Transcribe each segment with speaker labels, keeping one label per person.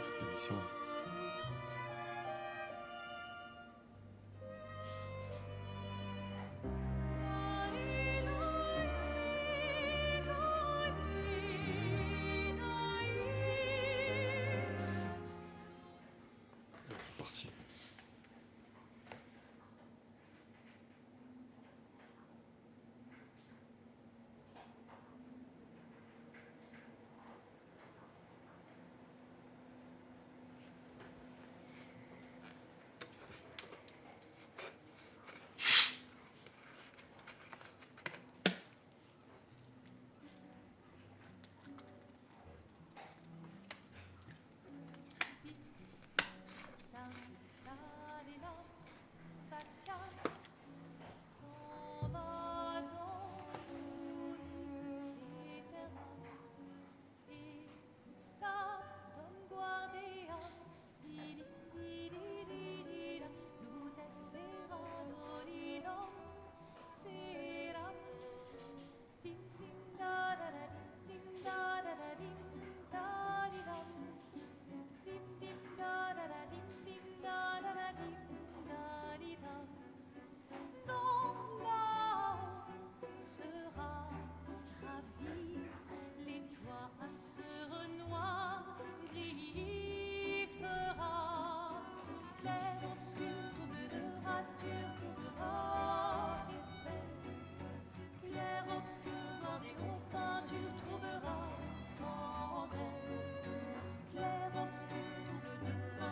Speaker 1: Expédition. C'est parti.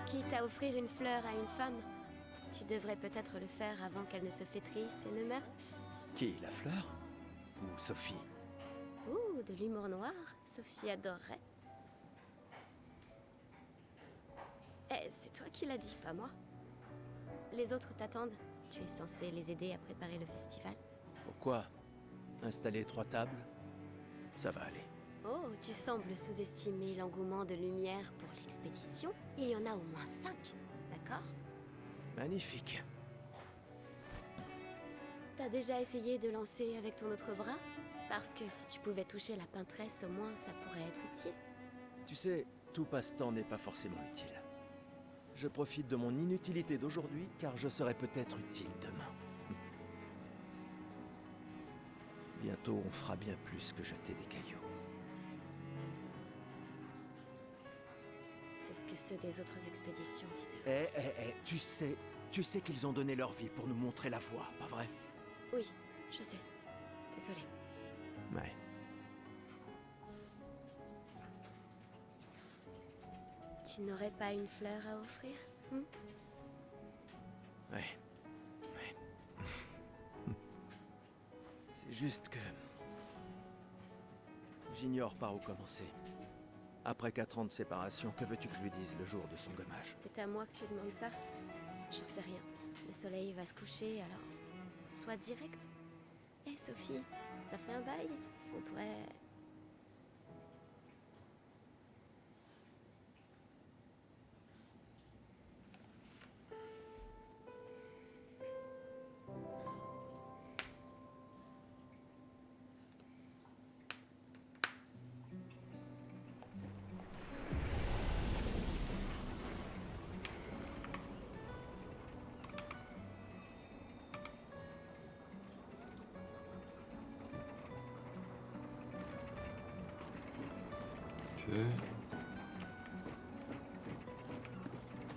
Speaker 2: Quitte à offrir une fleur à une femme, tu devrais peut-être le faire avant qu'elle ne se flétrisse et ne meure.
Speaker 3: Qui, la fleur? Ou Sophie?
Speaker 2: Ouh, de l'humour noir, Sophie adorerait. Eh, c'est toi qui l'as dit, pas moi. Les autres t'attendent. Tu es censé les aider à préparer le festival.
Speaker 3: Pourquoi? Installer 3 tables? Ça va aller.
Speaker 2: Oh, tu sembles sous-estimer l'engouement de Lumière pour l'expédition. Il y en a au moins 5, d'accord?
Speaker 3: Magnifique.
Speaker 2: T'as déjà essayé de lancer avec ton autre bras? Parce que si tu pouvais toucher la peintresse, au moins ça pourrait être utile.
Speaker 3: Tu sais, tout passe-temps n'est pas forcément utile. Je profite de mon inutilité d'aujourd'hui, car je serai peut-être utile demain. Bientôt, on fera bien plus que jeter des cailloux.
Speaker 2: C'est ce que ceux des autres expéditions disaient aussi.
Speaker 3: Tu sais qu'ils ont donné leur vie pour nous montrer la voie, pas vrai?
Speaker 2: Oui, je sais. Désolée.
Speaker 3: Ouais.
Speaker 2: Tu n'aurais pas une fleur à offrir,
Speaker 3: Ouais. C'est juste que... j'ignore par où commencer. Après 4 ans de séparation, que veux-tu que je lui dise le jour de son gommage?
Speaker 2: C'est à moi que tu demandes ça? J'en sais rien. Le soleil va se coucher, alors sois direct. Hé Sophie, ça fait un bail. On pourrait...
Speaker 1: Ok.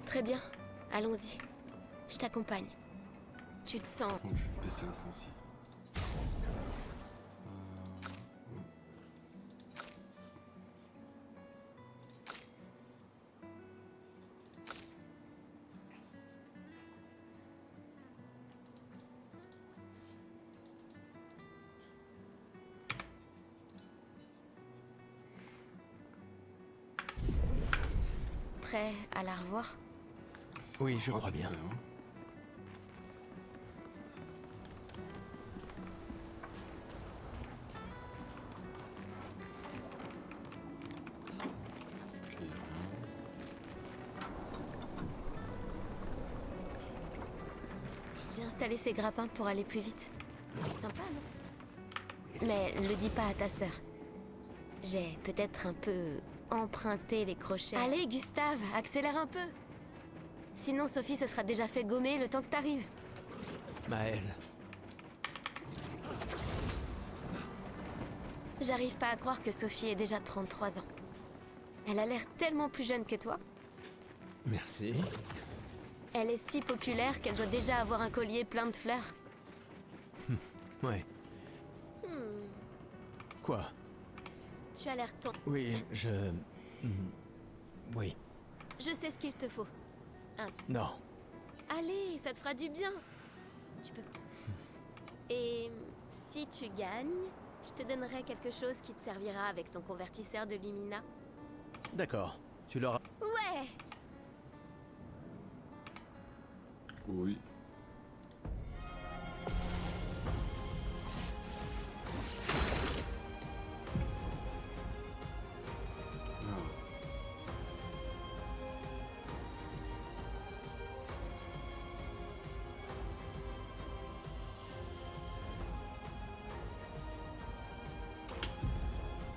Speaker 2: Très bien, allons-y. Je t'accompagne. Tu te sens...
Speaker 1: Donc, je vais baisser l'incendie.
Speaker 2: prêt à la revoir?
Speaker 3: Oui, je crois bien.
Speaker 1: Hein. Ok, rien.
Speaker 2: J'ai installé ces grappins pour aller plus vite. Sympa, non? Mais le dis pas à ta sœur. J'ai peut-être un peu emprunté les crochets. Allez, Gustave, accélère un peu. Sinon, Sophie se sera déjà fait gommer le temps que t'arrives.
Speaker 3: Maëlle.
Speaker 2: J'arrive pas à croire que Sophie ait déjà 33 ans. Elle a l'air tellement plus jeune que toi.
Speaker 3: Merci.
Speaker 2: Elle est si populaire qu'elle doit déjà avoir un collier plein de fleurs.
Speaker 3: Ouais. Quoi?
Speaker 2: Tu as l'air ton...
Speaker 3: Oui, Oui.
Speaker 2: Je sais ce qu'il te faut.
Speaker 3: Non.
Speaker 2: Allez, ça te fera du bien. Tu peux... Et si tu gagnes, je te donnerai quelque chose qui te servira avec ton convertisseur de Lumina.
Speaker 3: D'accord. Tu l'auras...
Speaker 2: Ouais!
Speaker 1: Oui. Ah.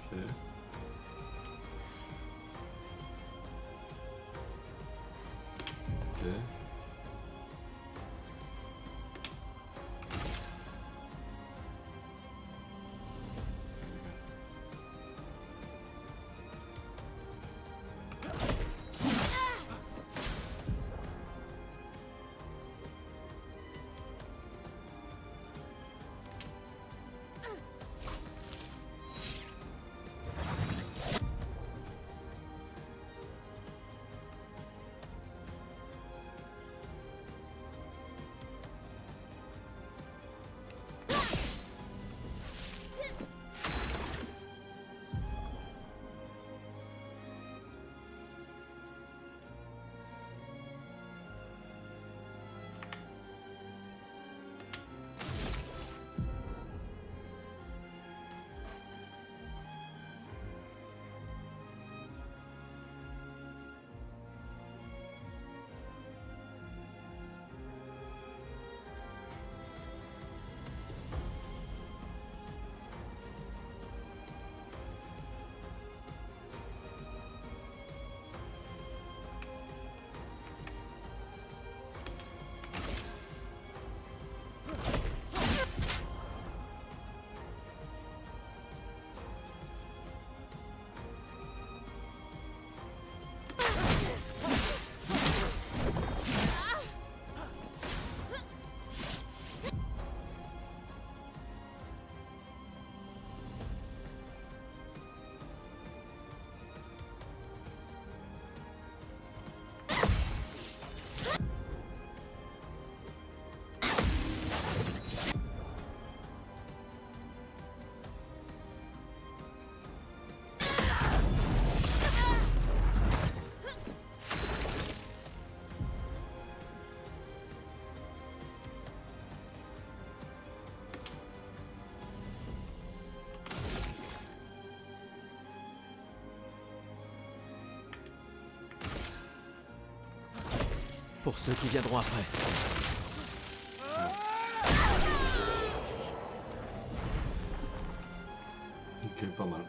Speaker 1: Ok. Ok.
Speaker 3: pour ceux qui viendront après.
Speaker 1: Ok, pas mal.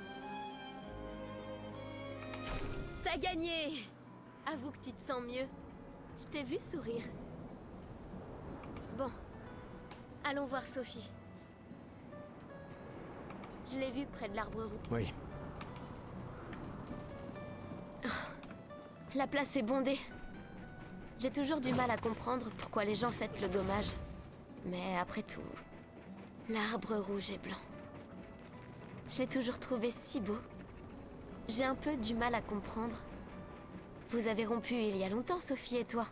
Speaker 2: T'as gagné! Avoue que tu te sens mieux. Je t'ai vu sourire. Bon. Allons voir Sophie. Je l'ai vue près de l'arbre rouge.
Speaker 3: Oui.
Speaker 2: La place est bondée. J'ai toujours du mal à comprendre pourquoi les gens fêtent le gommage. Mais après tout, l'arbre rouge et blanc. Je l'ai toujours trouvé si beau. J'ai un peu du mal à comprendre. Vous avez rompu il y a longtemps, Sophie et toi.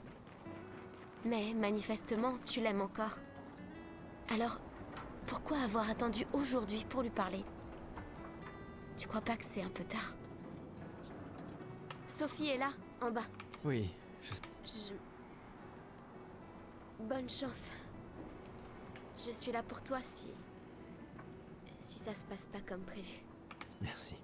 Speaker 2: Mais manifestement, tu l'aimes encore. Alors, pourquoi avoir attendu aujourd'hui pour lui parler? Tu crois pas que c'est un peu tard? Sophie est là, en bas.
Speaker 3: Oui,
Speaker 2: Bonne chance. Je suis là pour toi si ça se passe pas comme prévu.
Speaker 3: merci.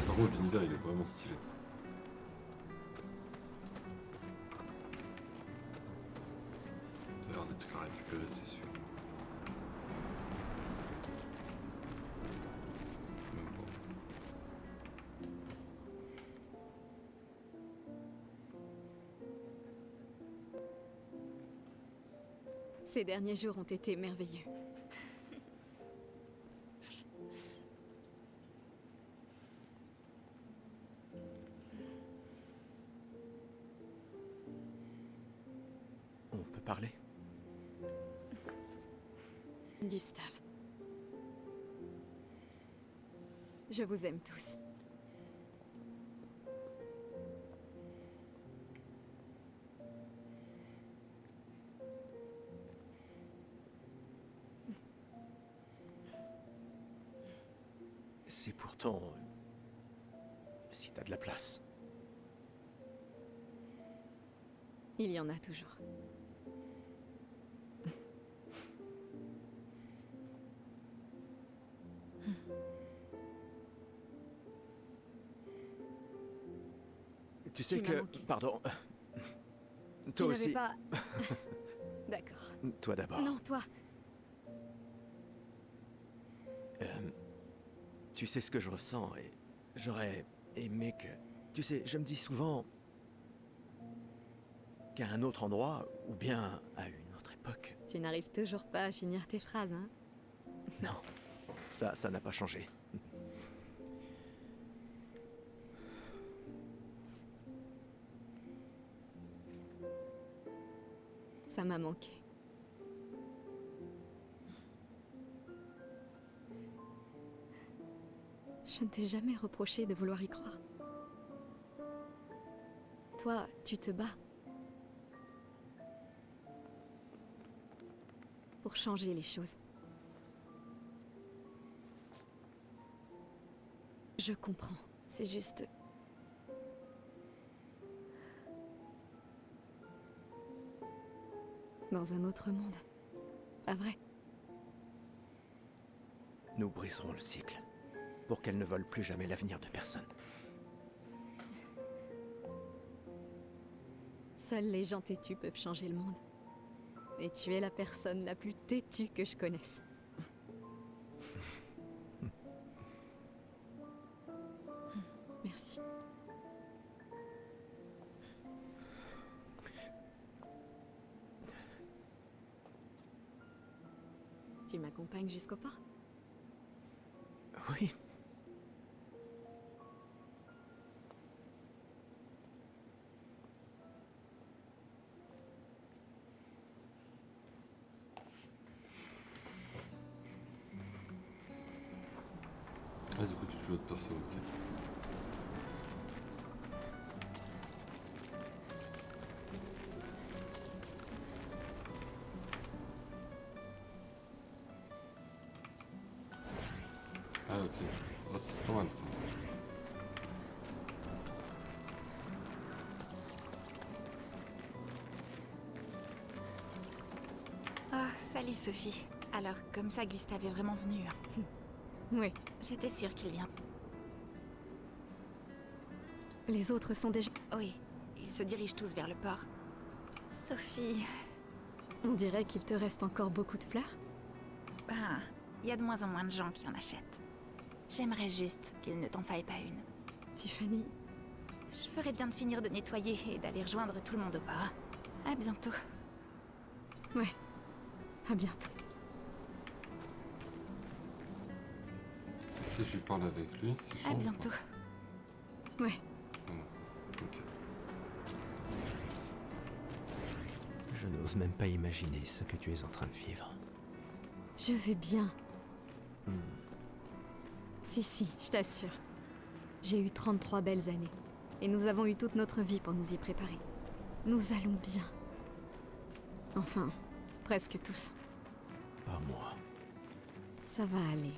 Speaker 1: Par contre, l'univers, il est vraiment stylé. Il y a l'air des trucs à récupérer, c'est sûr. Même pas.
Speaker 4: Ces derniers jours ont été merveilleux.
Speaker 3: On peut parler?
Speaker 4: Gustave. Je vous aime tous.
Speaker 3: C'est pourtant... si t'as de la place.
Speaker 4: Il y en a toujours.
Speaker 3: Tu sais
Speaker 4: m'as
Speaker 3: que...
Speaker 4: manqué.
Speaker 3: Pardon.
Speaker 4: Tu
Speaker 3: Toi
Speaker 4: n'avais
Speaker 3: aussi.
Speaker 4: pas... D'accord.
Speaker 3: Toi d'abord.
Speaker 4: Non, toi.
Speaker 3: Tu sais ce que je ressens et j'aurais aimé que... Tu sais, je me dis souvent qu'à un autre endroit, ou bien à une autre époque.
Speaker 4: Tu n'arrives toujours pas à finir tes phrases, hein?
Speaker 3: Non, ça n'a pas changé.
Speaker 4: Ça m'a manqué. Je ne t'ai jamais reproché de vouloir y croire. Toi, tu te bats. Pour changer les choses. Je comprends. C'est juste... Dans un autre monde. Pas vrai?
Speaker 3: Nous briserons le cycle, pour qu'elle ne vole plus jamais l'avenir de personne.
Speaker 4: Seuls les gens têtus peuvent changer le monde. Et tu es la personne la plus têtue que je connaisse. Merci. Tu m'accompagnes jusqu'au port?
Speaker 3: Oui.
Speaker 1: Ah, du coup, tu joues autre perso, ok. Ah, ok. Oh, c'est pas mal ça.
Speaker 5: Ah, salut Sophie. Alors, comme ça, Gustave est vraiment venu. Hein.
Speaker 4: Oui,
Speaker 5: J'étais sûre qu'il vient.
Speaker 4: les autres sont déjà...
Speaker 5: Oui, ils se dirigent tous vers le port. Sophie...
Speaker 4: On dirait qu'il te reste encore beaucoup de fleurs.
Speaker 5: Ben, il y a de moins en moins de gens qui en achètent. J'aimerais juste qu'il ne t'en faille pas une.
Speaker 4: Tiffany,
Speaker 5: Je ferais bien de finir de nettoyer et d'aller rejoindre tout le monde au port. À bientôt.
Speaker 4: ouais, à bientôt.
Speaker 1: Si je lui parle avec lui, c'est chaud.
Speaker 5: À
Speaker 1: ou pas
Speaker 5: bientôt.
Speaker 4: Ouais,
Speaker 1: Ok.
Speaker 3: Je n'ose même pas imaginer ce que tu es en train de vivre.
Speaker 4: je vais bien. Si, je t'assure. J'ai eu 33 belles années. Et nous avons eu toute notre vie pour nous y préparer. Nous allons bien. Enfin, presque tous.
Speaker 3: Pas moi.
Speaker 4: Ça va aller.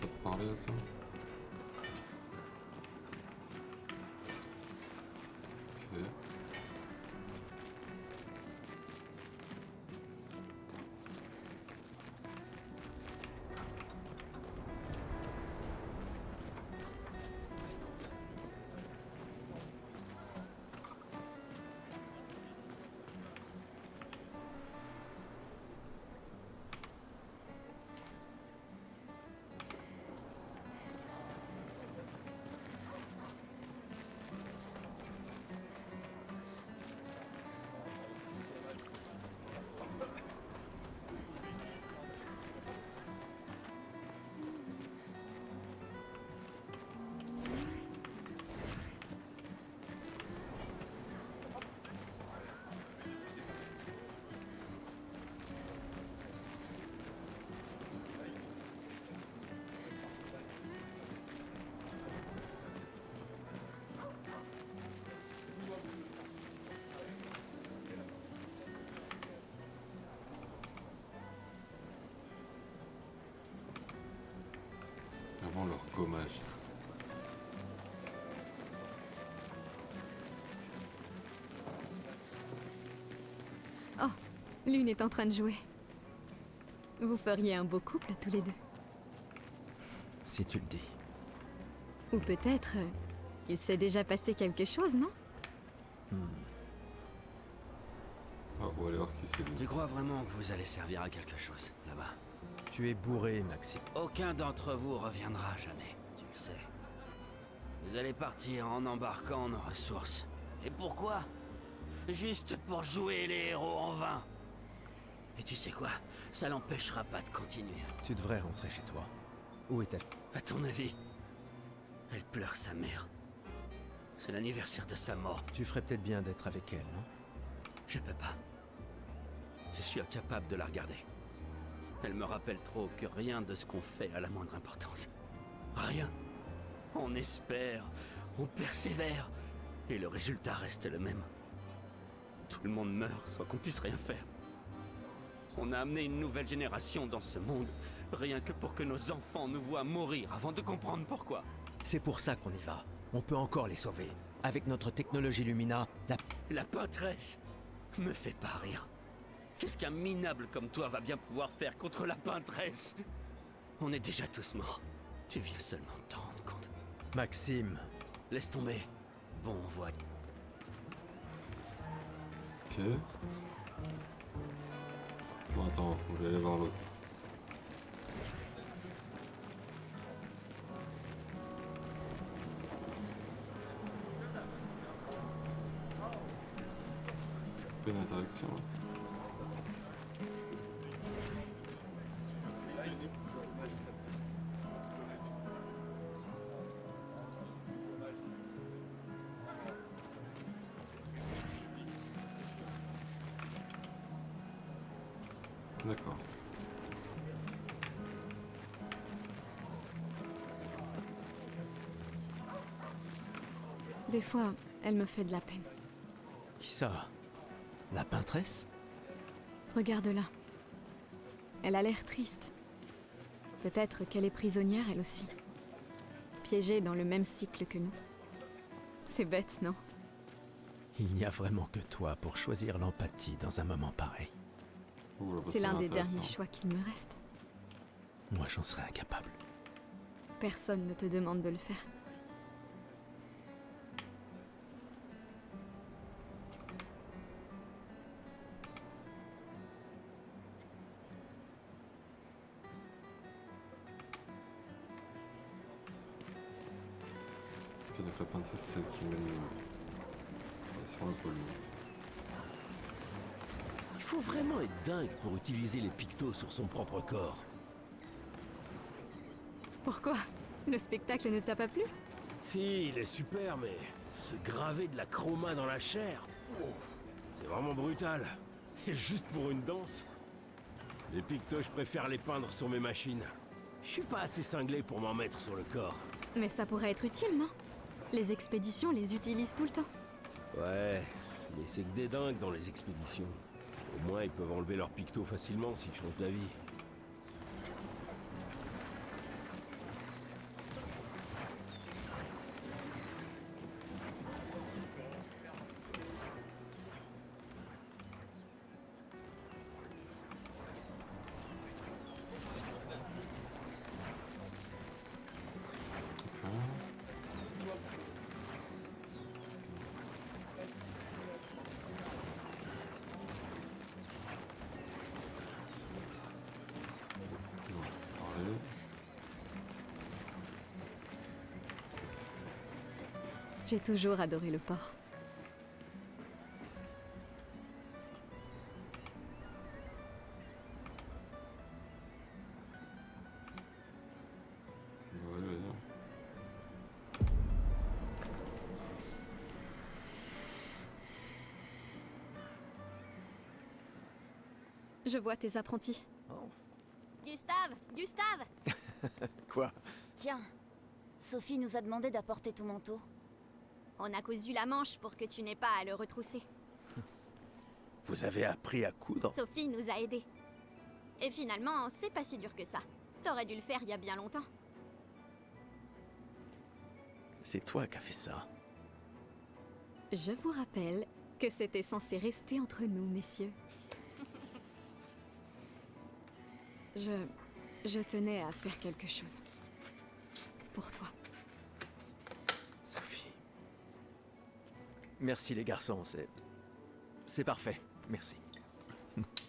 Speaker 1: Pas te parler à toi? Ok. Avant leur gommage.
Speaker 4: Oh, Lune est en train de jouer. Vous feriez un beau couple tous les deux.
Speaker 3: Si tu le dis.
Speaker 4: Ou peut-être... il s'est déjà passé quelque chose, non?
Speaker 1: Ah, ou alors qui c'est lui?
Speaker 6: Tu crois vraiment que vous allez servir à quelque chose, là-bas?
Speaker 3: Tu es bourré, Maxime.
Speaker 6: Aucun d'entre vous reviendra jamais, tu le sais. Vous allez partir en embarquant nos ressources. Et pourquoi? Juste pour jouer les héros en vain. Et tu sais quoi? Ça l'empêchera pas de continuer.
Speaker 3: Tu devrais rentrer chez toi. Où est ta...
Speaker 6: À ton avis? Elle pleure sa mère. C'est l'anniversaire de sa mort.
Speaker 3: Tu ferais peut-être bien d'être avec elle, non?
Speaker 6: Je peux pas. Je suis incapable de la regarder. Elle me rappelle trop que rien de ce qu'on fait a la moindre importance. Rien. On espère, on persévère, et le résultat reste le même. Tout le monde meurt sans qu'on puisse rien faire. On a amené une nouvelle génération dans ce monde, rien que pour que nos enfants nous voient mourir avant de comprendre pourquoi.
Speaker 3: C'est pour ça qu'on y va. On peut encore les sauver. Avec notre technologie Lumina,
Speaker 6: La peintresse me fait pas rire. Qu'est-ce qu'un minable comme toi va bien pouvoir faire contre la peintresse? On est déjà tous morts. Tu viens seulement t'en rendre compte.
Speaker 3: Maxime,
Speaker 6: Laisse tomber. Bon, on voit.
Speaker 1: Ok. Bon, attends, on va aller voir l'autre. Peu d'interaction. Hein. D'accord.
Speaker 4: Des fois, elle me fait de la peine.
Speaker 3: qui ça? La peintresse?
Speaker 4: Regarde-la. Elle a l'air triste. Peut-être qu'elle est prisonnière, elle aussi. Piégée dans le même cycle que nous. C'est bête, non?
Speaker 3: Il n'y a vraiment que toi pour choisir l'empathie dans un moment pareil.
Speaker 1: Ouh, là-bas,
Speaker 4: C'est
Speaker 1: ça
Speaker 4: l'un
Speaker 1: va
Speaker 4: des derniers
Speaker 1: intéressant.
Speaker 4: choix qu'il me reste.
Speaker 3: Moi, j'en serais incapable.
Speaker 4: Personne ne te demande de le faire.
Speaker 1: Ok, donc la princesse, c'est celle qui mène sur le pôle.
Speaker 7: Il faut vraiment être dingue pour utiliser les pictos sur son propre corps.
Speaker 4: Pourquoi? Le spectacle ne t'a pas plu?
Speaker 7: Si, il est super, mais se graver de la chroma dans la chair, ouf, c'est vraiment brutal. Et juste pour une danse. Les pictos, je préfère les peindre sur mes machines. Je suis pas assez cinglé pour m'en mettre sur le corps.
Speaker 4: Mais ça pourrait être utile, non? Les expéditions les utilisent tout le temps.
Speaker 7: Ouais, mais c'est que des dingues dans les expéditions. Au moins, ils peuvent enlever leurs pictos facilement s'ils changent d'avis.
Speaker 1: Parler.
Speaker 4: J'ai toujours adoré le port.
Speaker 1: Ouais, vas-y.
Speaker 4: Je vois tes apprentis.
Speaker 2: Gustave! Gustave!
Speaker 3: Quoi?
Speaker 2: Tiens, Sophie nous a demandé d'apporter ton manteau. On a cousu la manche pour que tu n'aies pas à le retrousser.
Speaker 3: Vous avez appris à coudre?
Speaker 2: Sophie nous a aidés. Et finalement, c'est pas si dur que ça. T'aurais dû le faire il y a bien longtemps.
Speaker 3: C'est toi qui as fait ça.
Speaker 4: Je vous rappelle que c'était censé rester entre nous, messieurs. Je tenais à faire quelque chose. Pour toi.
Speaker 3: Sophie. Merci les garçons, c'est parfait. Merci.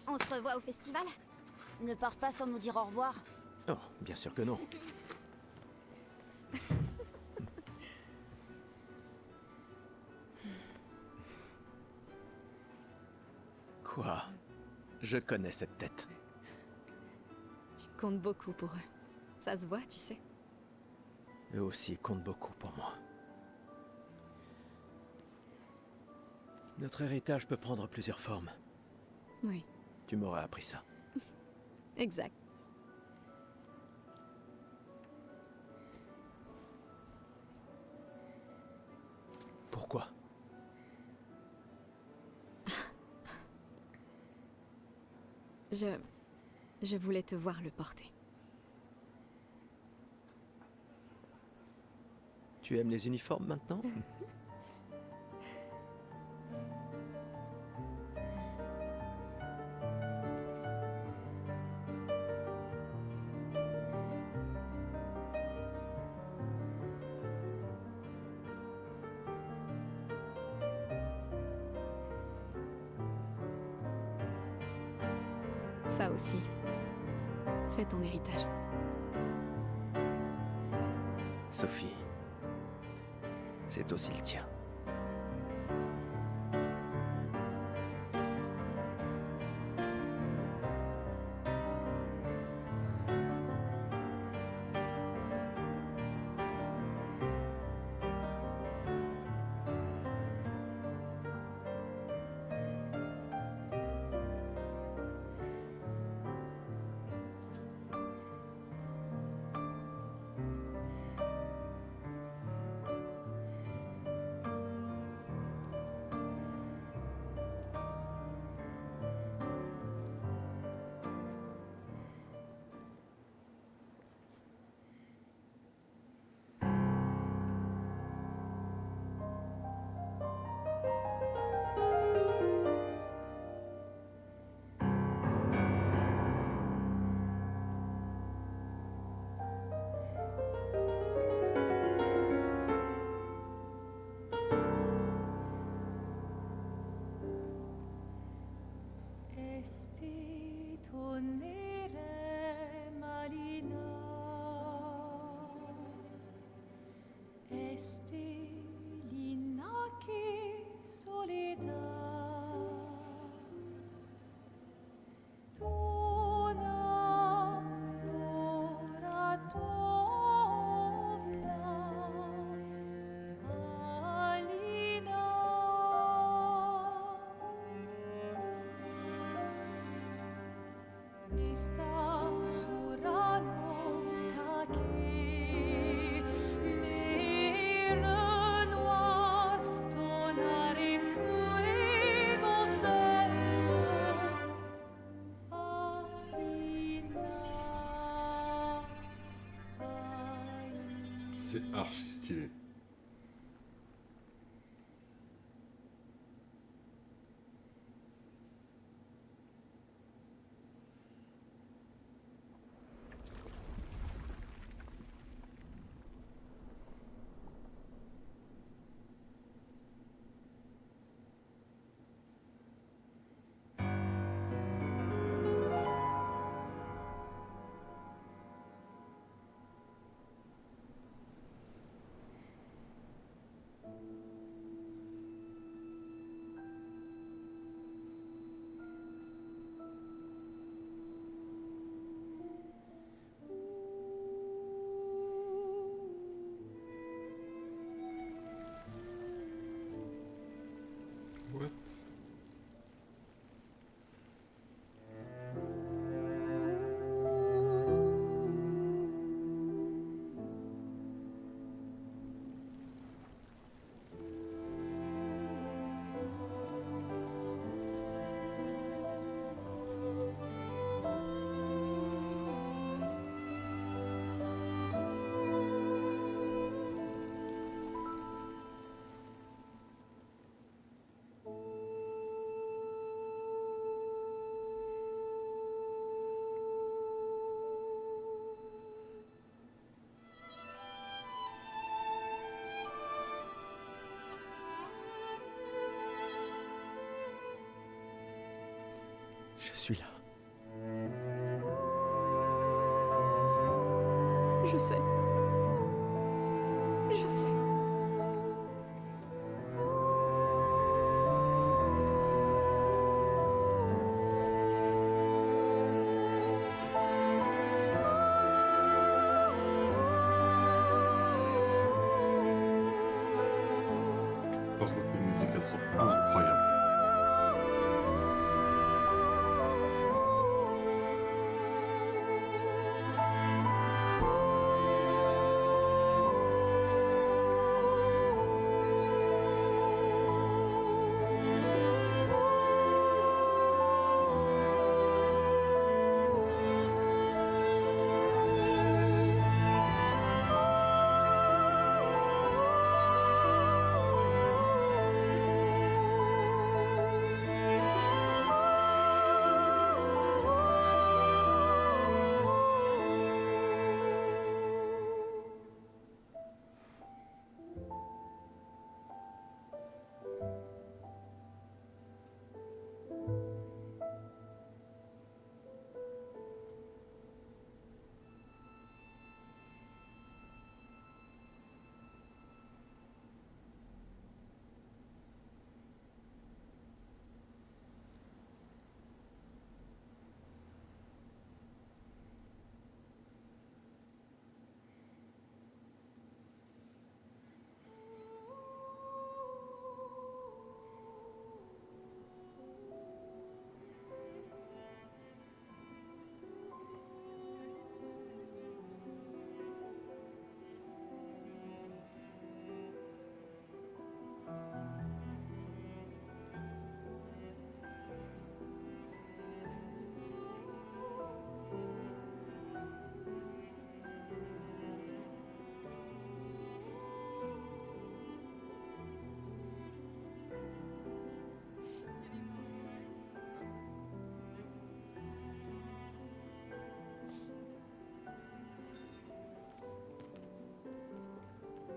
Speaker 2: On se revoit au festival? Ne pars pas sans nous dire au revoir.
Speaker 3: Oh, bien sûr que non. Quoi? Je connais cette tête.
Speaker 4: Tu comptes beaucoup pour eux. Ça se voit, tu sais.
Speaker 3: Eux aussi comptent beaucoup pour moi. Notre héritage peut prendre plusieurs formes.
Speaker 4: Oui,
Speaker 3: Tu m'aurais appris ça.
Speaker 4: exact.
Speaker 3: Pourquoi?
Speaker 4: Je voulais te voir le porter.
Speaker 3: Tu aimes les uniformes maintenant?
Speaker 4: Ça aussi, c'est ton héritage.
Speaker 3: Sophie, c'est aussi le tien.
Speaker 8: nere marina estelina che soledad tona nora tovla alina Nista surano taki l'air noir tonare fuego verso Alina
Speaker 1: C'est archi stylé. What?
Speaker 3: Je suis là.
Speaker 4: Je sais. Je sais.
Speaker 1: Par contre, les musiques, elles sont incroyables.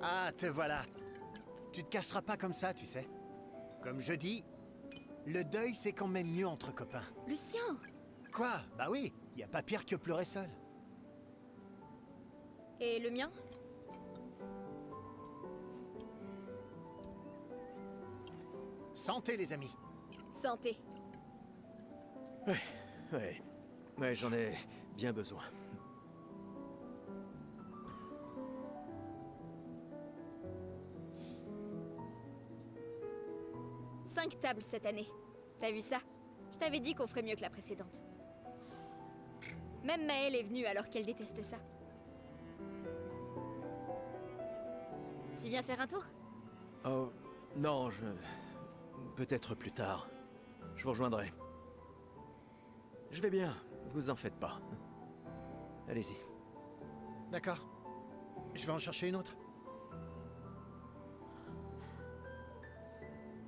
Speaker 9: Ah, te voilà. Tu te cacheras pas comme ça, tu sais. Comme je dis, le deuil, c'est quand même mieux entre copains.
Speaker 2: Lucien,
Speaker 9: Quoi? Bah oui, y a pas pire que pleurer seul.
Speaker 4: Et le mien?
Speaker 9: Santé, les amis.
Speaker 4: Santé.
Speaker 3: Ouais, j'en ai bien besoin.
Speaker 4: Cinq tables cette année. T'as vu ça? Je t'avais dit qu'on ferait mieux que la précédente. Même Maëlle est venue alors qu'elle déteste ça. Tu viens faire un tour?
Speaker 3: Oh, non, peut-être plus tard. Je vous rejoindrai. Je vais bien, vous en faites pas. Allez-y.
Speaker 9: D'accord. Je vais en chercher une autre.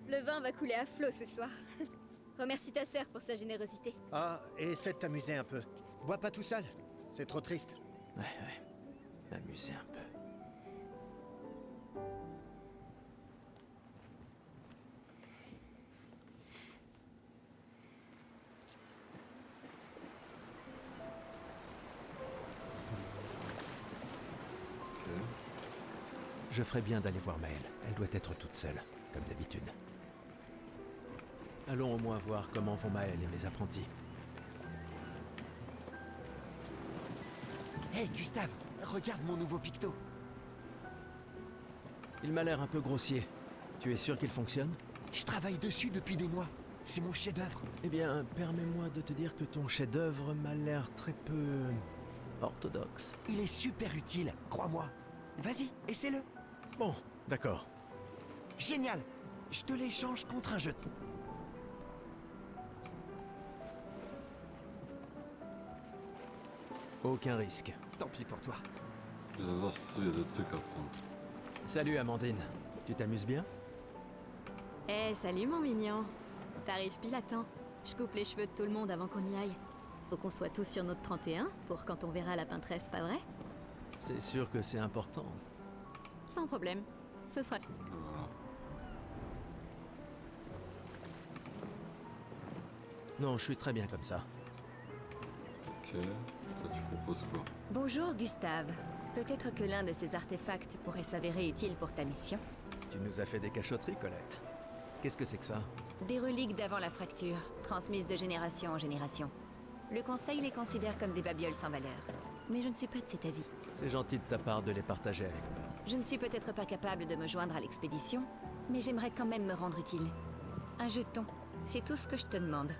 Speaker 4: Le vin va couler à flot ce soir. Remercie ta sœur pour sa générosité.
Speaker 9: Ah, et essaie de t'amuser un peu. Bois pas tout seul. C'est trop triste.
Speaker 3: Ouais. Amusez un peu.
Speaker 1: Ok.
Speaker 3: Je ferais bien d'aller voir Maëlle. Elle doit être toute seule, comme d'habitude. Allons au moins voir comment vont Maëlle et mes apprentis.
Speaker 9: Hey Gustave, regarde mon nouveau picto.
Speaker 3: Il m'a l'air un peu grossier. Tu es sûr qu'il fonctionne?
Speaker 9: Je travaille dessus depuis des mois. C'est mon chef-d'œuvre.
Speaker 3: Eh bien, permets-moi de te dire que ton chef-d'œuvre m'a l'air très peu orthodoxe.
Speaker 9: Il est super utile, crois-moi. Vas-y, essaie-le.
Speaker 3: Bon, d'accord.
Speaker 9: Génial. Je te l'échange contre un jeton.
Speaker 3: Aucun risque.
Speaker 9: Tant pis pour toi.
Speaker 1: Non, c'est sûr, il y a d'autres trucs à prendre.
Speaker 3: Salut Amandine. Tu t'amuses bien?
Speaker 4: Eh, salut mon mignon. T'arrives pile à temps. Je coupe les cheveux de tout le monde avant qu'on y aille. Faut qu'on soit tous sur notre 31 pour quand on verra la peintresse, pas vrai?
Speaker 3: C'est sûr que c'est important.
Speaker 4: Sans problème. Ce sera...
Speaker 1: Voilà.
Speaker 3: Non, je suis très bien comme ça.
Speaker 1: Ok. Toi, tu proposes quoi?
Speaker 10: Bonjour Gustave. Peut-être que l'un de ces artefacts pourrait s'avérer utile pour ta mission.
Speaker 3: Tu nous as fait des cachotteries, Colette. Qu'est-ce que c'est que ça?
Speaker 10: Des reliques d'avant la fracture, transmises de génération en génération. Le Conseil les considère comme des babioles sans valeur. Mais je ne suis pas de cet avis.
Speaker 3: C'est gentil de ta part de les partager avec moi.
Speaker 10: Je ne suis peut-être pas capable de me joindre à l'expédition, mais j'aimerais quand même me rendre utile. Un jeton, c'est tout ce que je te demande.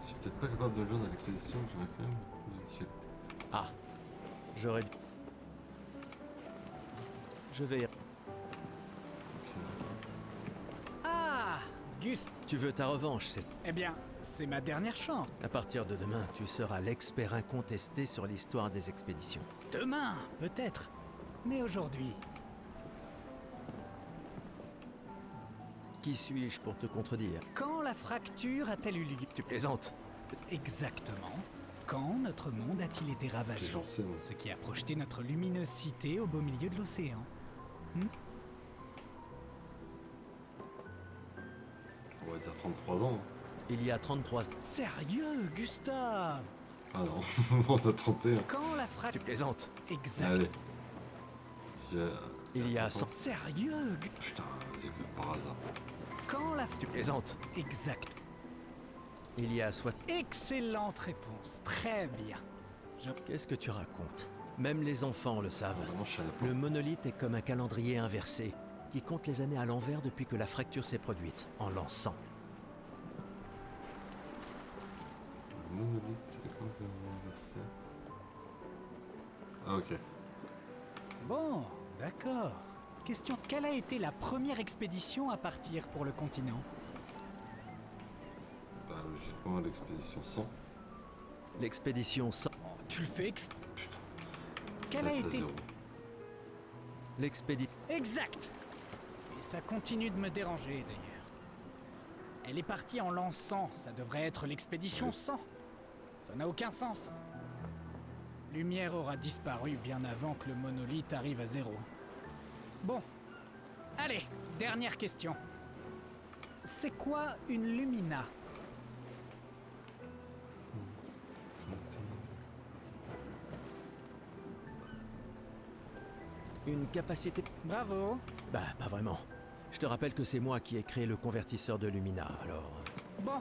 Speaker 1: Je suis peut-être pas capable de le joindre à l'expédition, j'aurais quand même plus utile.
Speaker 3: Ah, j'aurais dû... Je vais...
Speaker 1: Ok.
Speaker 11: Ah, Gust.
Speaker 3: Tu veux ta revanche, c'est...
Speaker 11: Eh bien, c'est ma dernière chance.
Speaker 3: À partir de demain, tu seras l'expert incontesté sur l'histoire des expéditions.
Speaker 11: Demain, peut-être. Mais aujourd'hui,
Speaker 3: Qui suis-je pour te contredire?
Speaker 11: quand la fracture a-t-elle eu lieu?
Speaker 3: Tu plaisantes?
Speaker 11: Exactement. Quand notre monde a-t-il été
Speaker 1: Ok,
Speaker 11: ravagé?
Speaker 1: j'en sais, moi.
Speaker 11: Ce qui a projeté notre luminosité au beau milieu de l'océan.
Speaker 1: On va dire 33 ans.
Speaker 3: Il y a 33...
Speaker 11: Sérieux, Gustave?
Speaker 1: Ah non, on a tenté. Hein.
Speaker 11: Quand la
Speaker 3: Tu
Speaker 11: fracture...
Speaker 3: plaisantes?
Speaker 11: Exact.
Speaker 1: Allez. J'ai...
Speaker 3: Il y a
Speaker 1: 100 ans.
Speaker 3: 100...
Speaker 11: Sérieux,
Speaker 1: Putain, c'est que par hasard.
Speaker 11: quand la...
Speaker 3: Tu plaisantes?
Speaker 11: Exact.
Speaker 3: Il y a 60...
Speaker 11: Excellente réponse. Très bien.
Speaker 3: Qu'est-ce que tu racontes? Même les enfants le savent.
Speaker 1: Vraiment, je savais pas.
Speaker 3: Le monolithe est comme un calendrier inversé, qui compte les années à l'envers depuis que la fracture s'est produite, en l'an 100.
Speaker 1: Le monolithe, c'est quoi que c'est? Ah, ok.
Speaker 11: Bon, d'accord. Question, quelle a été la première expédition à partir pour le continent?
Speaker 1: Bah, logiquement, l'expédition 100.
Speaker 3: L'expédition 100...
Speaker 11: Tu le fais
Speaker 1: Putain.
Speaker 11: Quelle a
Speaker 1: T'as
Speaker 11: été...
Speaker 1: zéro.
Speaker 3: L'expédition...
Speaker 11: Exact. Et ça continue de me déranger d'ailleurs. Elle est partie en l'an 100, ça devrait être l'expédition
Speaker 1: Oui.
Speaker 11: 100. Ça n'a aucun sens. Lumière aura disparu bien avant que le monolithe arrive à zéro. Bon. Allez, dernière question. c'est quoi une Lumina?
Speaker 3: Une capacité...
Speaker 11: Bravo.
Speaker 3: Bah, pas vraiment. Je te rappelle que c'est moi qui ai créé le convertisseur de Lumina, alors...
Speaker 11: Bon.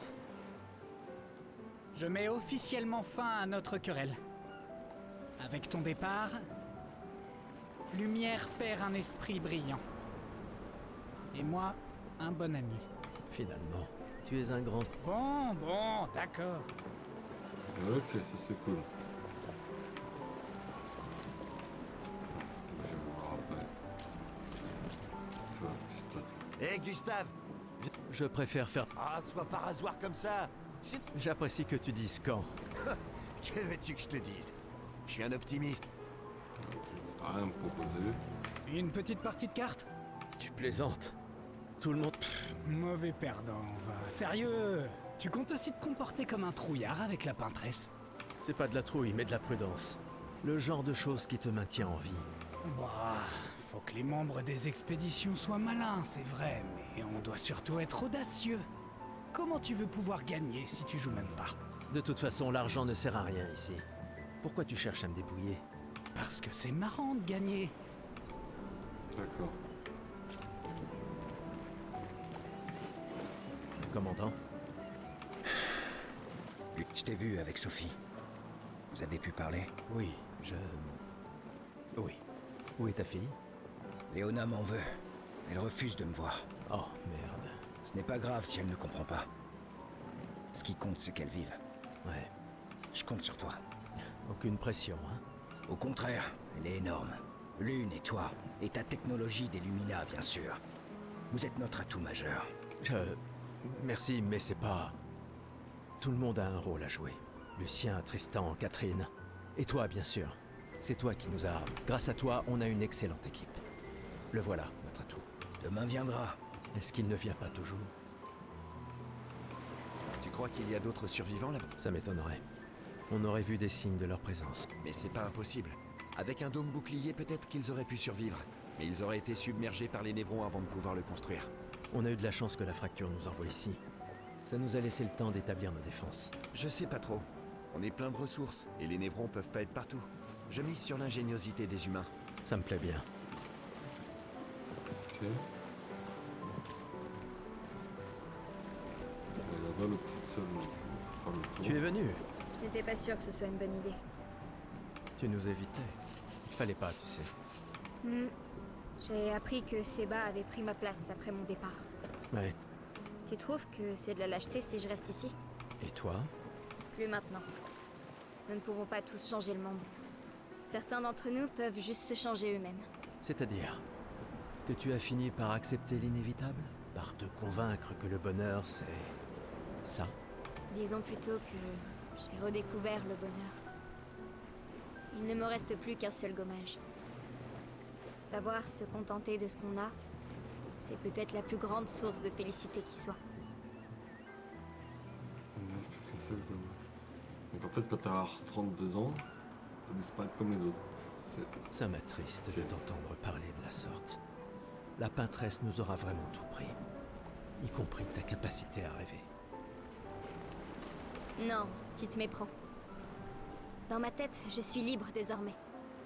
Speaker 11: Je mets officiellement fin à notre querelle. Avec ton départ, Lumière perd un esprit brillant. Et moi, un bon ami.
Speaker 3: Finalement, tu es un grand...
Speaker 11: Bon, d'accord.
Speaker 1: Ok, ça c'est cool. Je vais voir après.
Speaker 9: Hé Gustave,
Speaker 3: Je préfère faire...
Speaker 9: ah, sois pas rasoir comme ça.
Speaker 3: J'apprécie que tu dises quand.
Speaker 9: Que veux-tu que je te dise? Je suis un optimiste.
Speaker 1: T'as rien à me proposer.
Speaker 11: Une petite partie de cartes?
Speaker 3: Tu plaisantes. Tout le monde...
Speaker 11: Mauvais perdant, va. Sérieux? Tu comptes aussi te comporter comme un trouillard avec la peintresse?
Speaker 3: C'est pas de la trouille, mais de la prudence. Le genre de choses qui te maintient en vie.
Speaker 11: Bah, faut que les membres des expéditions soient malins, c'est vrai, mais on doit surtout être audacieux. Comment tu veux pouvoir gagner si tu joues même pas?
Speaker 3: De toute façon, l'argent ne sert à rien ici. Pourquoi tu cherches à me dépouiller?
Speaker 11: Parce que c'est marrant de gagner.
Speaker 1: D'accord.
Speaker 3: Commandant?
Speaker 12: Je t'ai vu avec Sophie. Vous avez pu parler?
Speaker 3: Oui, Oui. Où est ta fille?
Speaker 12: Léona m'en veut. Elle refuse de me voir.
Speaker 3: Oh, merde.
Speaker 12: Ce n'est pas grave si elle ne comprend pas. Ce qui compte, c'est qu'elle vive.
Speaker 3: Ouais.
Speaker 12: Je compte sur toi.
Speaker 3: Aucune pression, hein?
Speaker 12: Au contraire, elle est énorme. Lune et toi, et ta technologie des Lumina, bien sûr. Vous êtes notre atout majeur.
Speaker 3: Merci, mais c'est pas... Tout le monde a un rôle à jouer. Lucien, Tristan, Catherine. Et toi, bien sûr. C'est toi qui nous as... Grâce à toi, on a une excellente équipe. Le voilà, notre atout.
Speaker 12: Demain viendra.
Speaker 3: Est-ce qu'il ne vient pas toujours?
Speaker 9: Tu crois qu'il y a d'autres survivants là-bas?
Speaker 3: Ça m'étonnerait. On aurait vu des signes de leur présence.
Speaker 9: Mais c'est pas impossible. Avec un dôme bouclier, peut-être qu'ils auraient pu survivre. Mais ils auraient été submergés par les névrons avant de pouvoir le construire.
Speaker 3: On a eu de la chance que la fracture nous envoie ici. Ça nous a laissé le temps d'établir nos défenses.
Speaker 9: Je sais pas trop. On est plein de ressources, et les névrons peuvent pas être partout. Je mise sur l'ingéniosité des humains.
Speaker 3: Ça me plaît bien.
Speaker 1: Ok. Et là-bas, le petit seul. Pas le tour.
Speaker 3: Tu es venu.
Speaker 13: Je n'étais pas sûre que ce soit une bonne idée.
Speaker 3: Tu nous évitais. Il fallait pas, tu sais.
Speaker 13: J'ai appris que Seba avait pris ma place après mon départ.
Speaker 3: Ouais.
Speaker 13: Tu trouves que c'est de la lâcheté si je reste ici?
Speaker 3: Et toi?
Speaker 13: Plus maintenant. Nous ne pouvons pas tous changer le monde. Certains d'entre nous peuvent juste se changer eux-mêmes.
Speaker 3: C'est-à-dire que tu as fini par accepter l'inévitable? Par te convaincre que le bonheur, c'est... ça?
Speaker 13: Disons plutôt que j'ai redécouvert le bonheur. Il ne me reste plus qu'un seul gommage. Savoir se contenter de ce qu'on a, c'est peut-être la plus grande source de félicité qui soit.
Speaker 1: Donc en fait, quand t'as 32 ans, tu vas disparaître comme les autres.
Speaker 3: Ça m'attriste de t'entendre parler de la sorte. La peintresse nous aura vraiment tout pris. Y compris ta capacité à rêver.
Speaker 13: Non, tu te méprends. Dans ma tête, je suis libre désormais.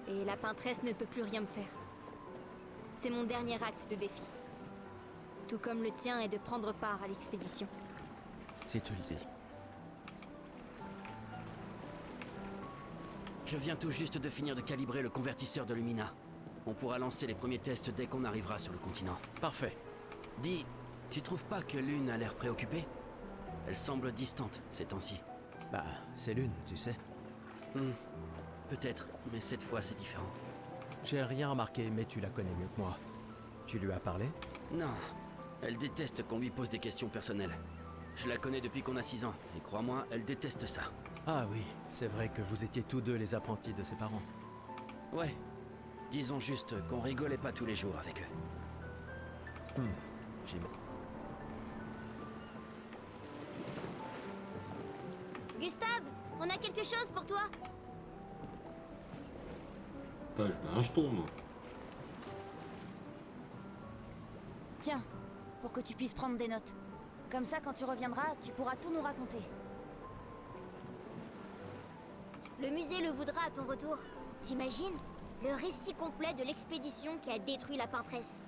Speaker 13: Et la peintresse ne peut plus rien me faire. C'est mon dernier acte de défi. Tout comme le tien est de prendre part à l'expédition.
Speaker 3: Si tu le dis.
Speaker 6: Je viens tout juste de finir de calibrer le convertisseur de Lumina. On pourra lancer les premiers tests dès qu'on arrivera sur le continent.
Speaker 3: Parfait.
Speaker 6: Dis, tu trouves pas que Lune a l'air préoccupée? Elle semble distante ces temps-ci.
Speaker 3: Bah, c'est Lune, tu sais.
Speaker 6: Peut-être, mais cette fois c'est différent.
Speaker 3: J'ai rien remarqué, mais tu la connais mieux que moi. Tu lui as parlé?
Speaker 6: Non, elle déteste qu'on lui pose des questions personnelles. Je la connais depuis qu'on a 6 ans, et crois-moi, elle déteste ça.
Speaker 3: Ah oui, c'est vrai que vous étiez tous deux les apprentis de ses parents.
Speaker 6: Ouais, disons juste qu'on rigolait pas tous les jours avec eux.
Speaker 3: J'imagine.
Speaker 2: Gustave, on a quelque chose pour toi.
Speaker 1: Putain, je voulais un jeton, moi.
Speaker 2: Tiens, pour que tu puisses prendre des notes.
Speaker 13: Comme ça, quand tu reviendras, tu pourras tout nous raconter.
Speaker 14: Le musée le voudra à ton retour. T'imagines? Le récit complet de l'expédition qui a détruit la peintresse.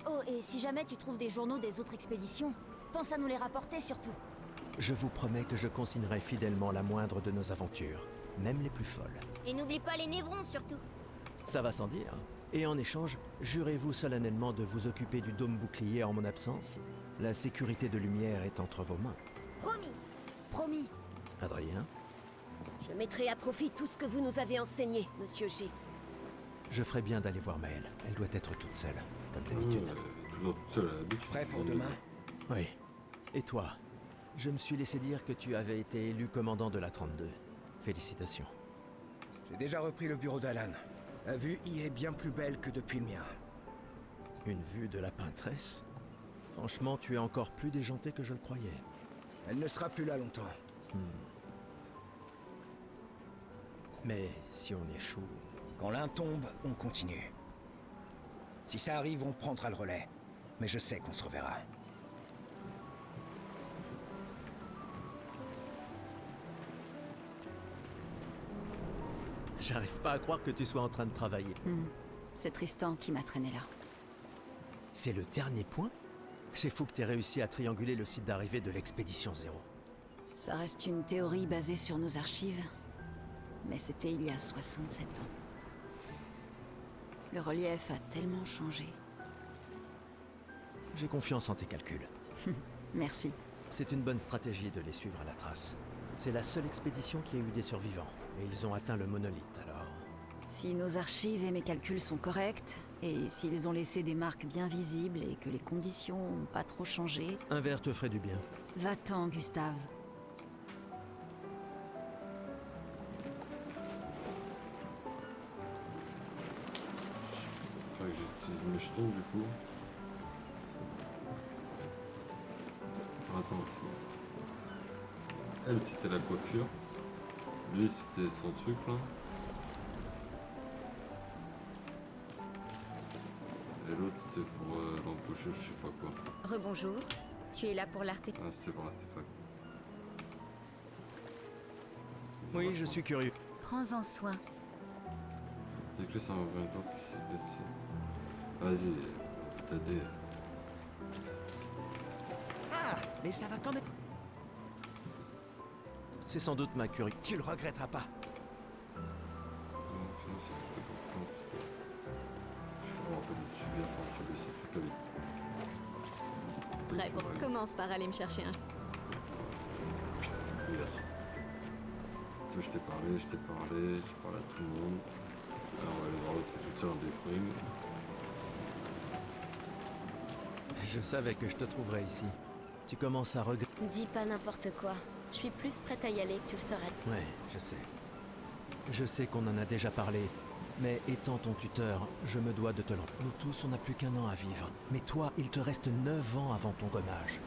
Speaker 13: Oh, et si jamais tu trouves des journaux des autres expéditions, pense à nous les rapporter surtout.
Speaker 3: Je vous promets que je consignerai fidèlement la moindre de nos aventures, même les plus folles.
Speaker 14: Et n'oublie pas les névrons surtout.
Speaker 3: Ça va sans dire. Et en échange, jurez-vous solennellement de vous occuper du dôme bouclier en mon absence? La sécurité de Lumière est entre vos mains.
Speaker 14: Promis.
Speaker 13: Promis.
Speaker 3: Adrien,
Speaker 15: Je mettrai à profit tout ce que vous nous avez enseigné, Monsieur G.
Speaker 3: je ferai bien d'aller voir Maëlle. Elle doit être toute seule, comme d'habitude.
Speaker 1: Toujours toute seule à l'habitude.
Speaker 12: Prêt pour demain?
Speaker 3: Oui. Et toi? Je me suis laissé dire que tu avais été élu commandant de la 32. Félicitations.
Speaker 12: J'ai déjà repris le bureau d'Alan. La vue y est bien plus belle que depuis le mien.
Speaker 3: Une vue de la peintresse? Franchement, tu es encore plus déjanté que je le croyais.
Speaker 12: Elle ne sera plus là longtemps.
Speaker 3: Mais si on échoue...
Speaker 12: Quand l'un tombe, on continue. Si ça arrive, on prendra le relais. Mais je sais qu'on se reverra.
Speaker 3: J'arrive pas à croire que tu sois en train de travailler.
Speaker 10: C'est Tristan qui m'a traîné là.
Speaker 3: C'est le dernier point? C'est fou que t'aies réussi à trianguler le site d'arrivée de l'expédition 0.
Speaker 10: Ça reste une théorie basée sur nos archives, mais c'était il y a 67 ans. Le relief a tellement changé.
Speaker 3: J'ai confiance en tes calculs.
Speaker 10: Merci.
Speaker 3: C'est une bonne stratégie de les suivre à la trace. C'est la seule expédition qui a eu des survivants, et ils ont atteint le monolithe, alors...
Speaker 10: Si nos archives et mes calculs sont corrects, et s'ils ont laissé des marques bien visibles et que les conditions n'ont pas trop changé...
Speaker 3: Un verre te ferait du bien.
Speaker 10: Va-t'en, Gustave.
Speaker 1: Faudrait que j'utilise mes jetons du coup. Attends. Elle c'était la coiffure. Lui c'était son truc là. Et l'autre c'était pour l'embaucher, je sais pas quoi.
Speaker 10: Rebonjour. Tu es là pour l'artefact.
Speaker 1: Ah c'était pour l'artefact.
Speaker 3: Oui, je suis curieux.
Speaker 10: Prends-en soin.
Speaker 1: Avec lui ça m'a vraiment pas laissé. Vas-y, on peut t'aider.
Speaker 16: Ah, mais ça va quand même.
Speaker 3: C'est sans doute ma curie.
Speaker 16: Tu le regretteras pas.
Speaker 1: En fait, je me suis bien fait entuber ce truc là.
Speaker 4: Prêt pour... Commence par aller me chercher un...
Speaker 1: Regarde. Toi, je t'ai parlé, j'ai parlé à tout le monde. Alors, on va aller voir l'autre qui est toute seule en déprime.
Speaker 3: Je savais que je te trouverais ici. Tu commences à regretter...
Speaker 2: Dis pas n'importe quoi. Je suis plus prête à y aller que tu le seras.
Speaker 3: Ouais, je sais. Je sais qu'on en a déjà parlé, mais étant ton tuteur, je me dois de te le... Nous tous, on n'a plus qu'1 an à vivre. Mais toi, il te reste 9 ans avant ton gommage.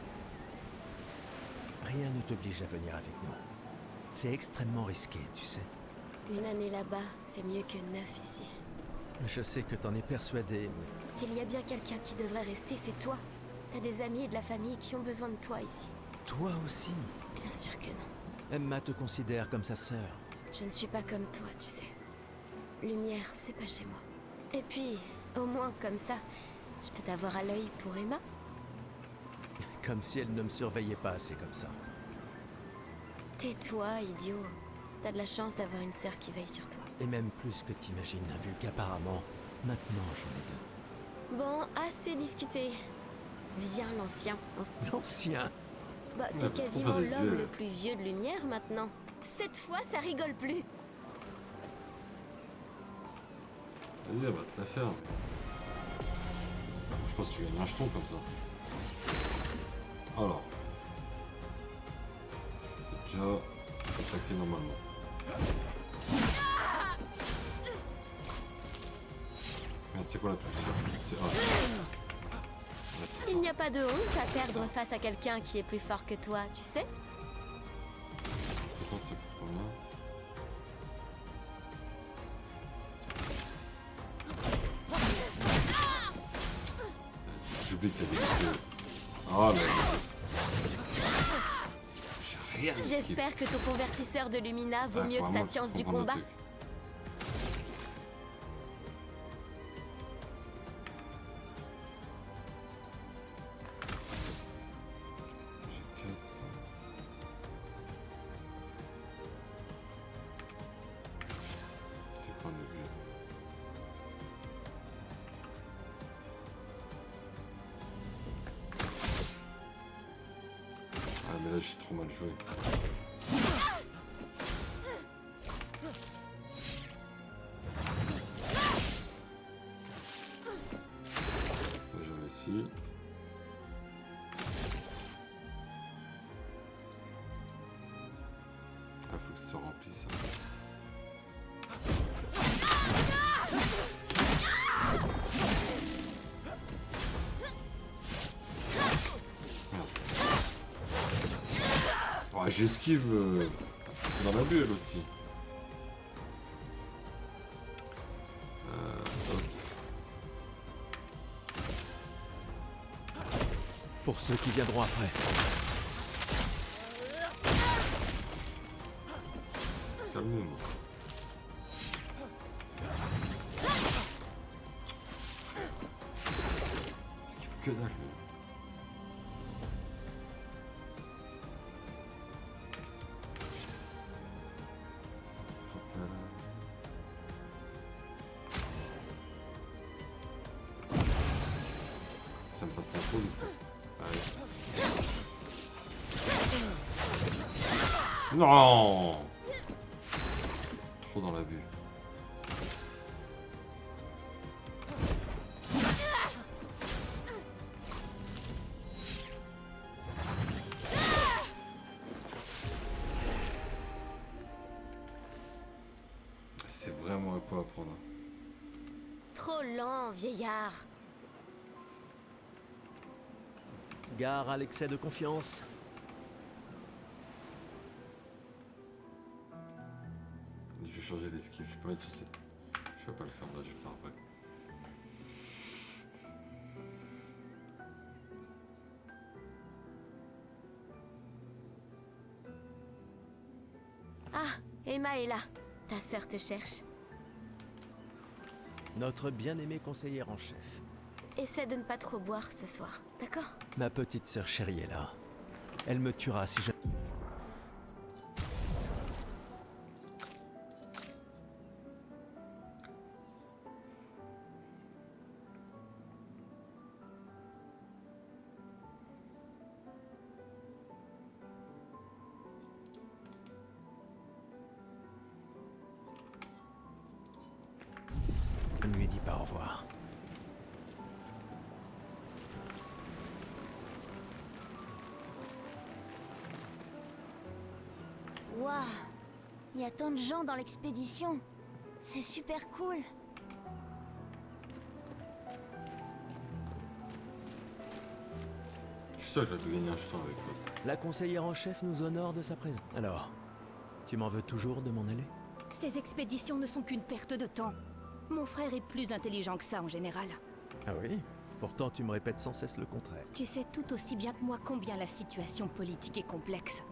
Speaker 3: Rien ne t'oblige à venir avec nous. C'est extrêmement risqué, tu sais.
Speaker 2: Une année là-bas, c'est mieux que 9 ici.
Speaker 3: Je sais que t'en es persuadé, mais...
Speaker 2: S'il y a bien quelqu'un qui devrait rester, c'est toi. T'as des amis et de la famille qui ont besoin de toi ici.
Speaker 3: Toi aussi?
Speaker 2: Bien sûr que non.
Speaker 3: Emma te considère comme sa sœur.
Speaker 2: Je ne suis pas comme toi, tu sais. Lumière, c'est pas chez moi. Et puis, au moins comme ça, je peux t'avoir à l'œil pour Emma.
Speaker 3: Comme si elle ne me surveillait pas assez comme ça.
Speaker 2: Tais-toi, idiot. T'as de la chance d'avoir une sœur qui veille sur toi.
Speaker 3: Et même plus que t'imagines, vu qu'apparemment, maintenant j'en ai 2.
Speaker 2: Bon, assez discuté. Viens, l'ancien.
Speaker 3: L'ancien?
Speaker 2: Bah, t'es quasiment l'homme le plus vieux de Lumière maintenant. Cette fois, ça rigole plus.
Speaker 1: Vas-y, elle va te la faire. Mais... Je pense que tu gagnes un jeton comme ça. Alors. Déjà, attaquer normalement. Merde, c'est quoi la touche déjà? C'est A. Ouais, c'est ça.
Speaker 2: Il n'y a pas de honte à perdre face à quelqu'un qui est plus fort que toi, tu sais?
Speaker 1: Attends, ça coûte combien? J'oublie qu'il y a des vidéos. Oh mais... J'ai rien esquivé.
Speaker 2: J'espère que ton convertisseur de Lumina vaut
Speaker 1: Ouais,
Speaker 2: mieux
Speaker 1: faut
Speaker 2: que ta
Speaker 1: vraiment
Speaker 2: science du
Speaker 1: comprendre le
Speaker 2: combat.
Speaker 1: truc. J'ai 4. J'ai quoi un objet? Ah mais là j'ai trop mal joué. J'ai réussi. Ah faut que ce soit rempli ça. Oh, j'esquive dans la bulle aussi. Hop.
Speaker 3: Pour ceux qui viendront après.
Speaker 1: Calmez-moi. Esquive que dalle lui. Ça me passe pas trop du coup. Allez. Non. Trop dans la bulle. C'est vraiment un peu à prendre.
Speaker 2: Trop lent, vieillard.
Speaker 3: Gare à l'excès de confiance.
Speaker 1: Je vais changer l'esquive, je peux pas être sur cette... Je vais pas le faire là, je vais le faire après.
Speaker 2: Ah, Emma est là. Ta sœur te cherche.
Speaker 3: Notre bien-aimé conseillère en chef.
Speaker 2: Essaie de ne pas trop boire ce soir, d'accord?
Speaker 3: Ma petite sœur chérie est là. Elle me tuera si je... Je ne lui dis pas au revoir.
Speaker 14: Waouh, il y a tant de gens dans l'expédition. C'est super cool.
Speaker 1: Je suis sûr que j'aurais pu gagner un jeton avec toi.
Speaker 3: La conseillère en chef nous honore de sa présence. Alors, tu m'en veux toujours de m'en aller?
Speaker 10: Ces expéditions ne sont qu'une perte de temps. Mon frère est plus intelligent que ça en général.
Speaker 3: Ah oui? Pourtant tu me répètes sans cesse le contraire.
Speaker 10: Tu sais tout aussi bien que moi combien la situation politique est complexe.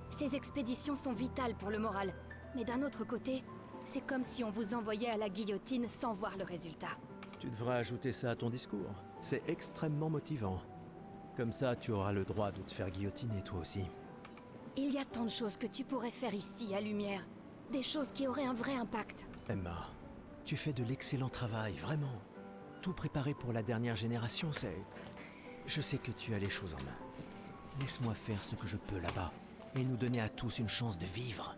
Speaker 10: Ces expéditions sont vitales pour le moral, mais d'un autre côté, c'est comme si on vous envoyait à la guillotine sans voir le résultat.
Speaker 3: Tu devrais ajouter ça à ton discours. C'est extrêmement motivant. Comme ça, tu auras le droit de te faire guillotiner toi aussi.
Speaker 10: Il y a tant de choses que tu pourrais faire ici, à Lumière. Des choses qui auraient un vrai impact.
Speaker 3: Emma, tu fais de l'excellent travail, vraiment. Tout préparé pour la dernière génération, c'est... Je sais que tu as les choses en main. Laisse-moi faire ce que je peux là-bas, et nous donner à tous une chance de vivre.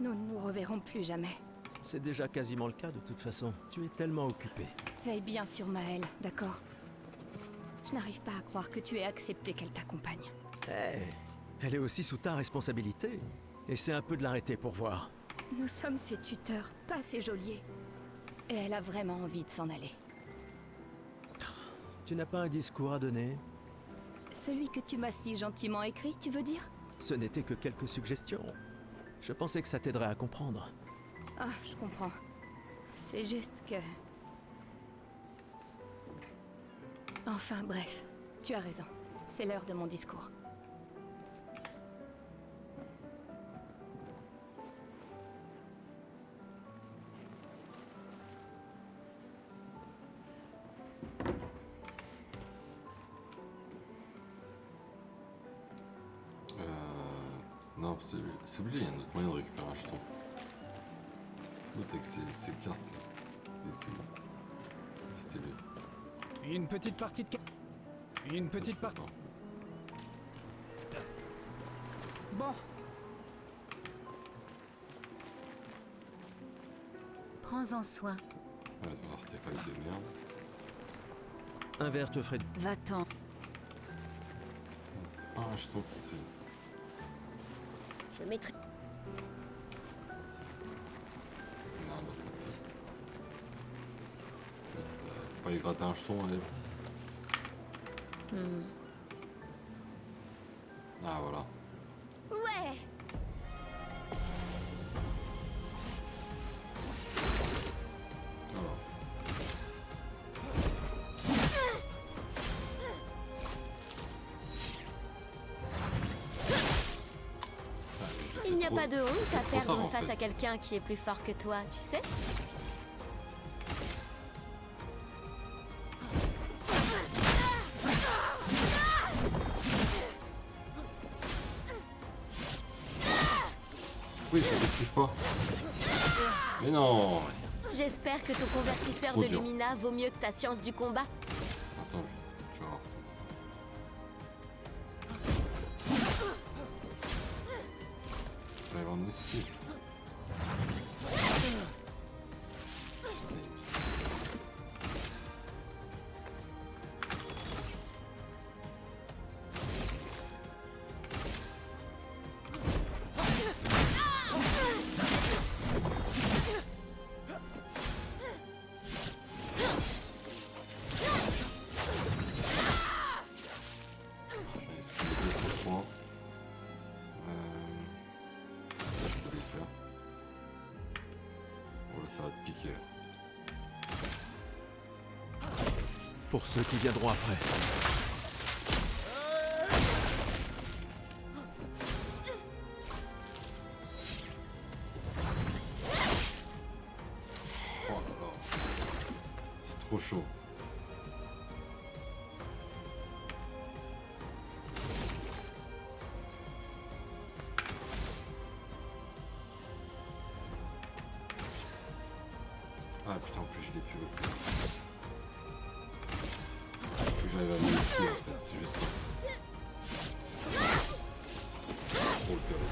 Speaker 10: Nous ne nous reverrons plus jamais.
Speaker 3: C'est déjà quasiment le cas de toute façon. Tu es tellement occupé.
Speaker 10: Veille bien sur Maëlle, d'accord? Je n'arrive pas à croire que tu aies accepté qu'elle t'accompagne.
Speaker 3: Elle est aussi sous ta responsabilité. Essaie un peu de l'arrêter pour voir.
Speaker 10: Nous sommes ses tuteurs, pas ses geôliers. Et elle a vraiment envie de s'en aller.
Speaker 3: Tu n'as pas un discours à donner?
Speaker 10: Celui que tu m'as si gentiment écrit, tu veux dire?
Speaker 3: Ce n'était que quelques suggestions. Je pensais que ça t'aiderait à comprendre.
Speaker 10: Ah, je comprends. C'est juste que... Enfin, bref, tu as raison. C'est l'heure de mon discours.
Speaker 1: Non, c'est obligé, il y a un autre moyen de récupérer un jeton. Notez que ces cartes là. Effectivement. C'était lui.
Speaker 11: Une petite partie de... Une petite partie... Bon.
Speaker 10: Prends-en soin.
Speaker 1: Ouais, ton artefact de merde.
Speaker 3: Un verre te ferait...
Speaker 10: Va-t'en.
Speaker 1: Ah, un jeton qui traîne.
Speaker 15: Je mettrai...
Speaker 1: Non, bah tant pis. Pas y gratter un jeton, allez. Ah, voilà.
Speaker 2: Ouais.
Speaker 1: Alors.
Speaker 2: Il n'y a pas de honte à perdre face à quelqu'un qui est plus fort que toi, tu sais?
Speaker 1: Oui, ça t'esquive pas. Mais non.
Speaker 2: J'espère que ton convertisseur
Speaker 1: Trop
Speaker 2: de
Speaker 1: dur.
Speaker 2: Lumina vaut mieux que ta science du combat.
Speaker 1: Attends, tu vas voir. Il va y avoir une esquive. J'ai esquivé 2 sur 3. Je peux les faire. Oh là, ça va te piquer là.
Speaker 3: Pour ceux qui viendront après.
Speaker 1: Oh là là. C'est trop chaud. Ah putain, en plus je l'ai plus repris. Faut que j'arrive à m'esquiver en fait, c'est juste ça. Oh le père.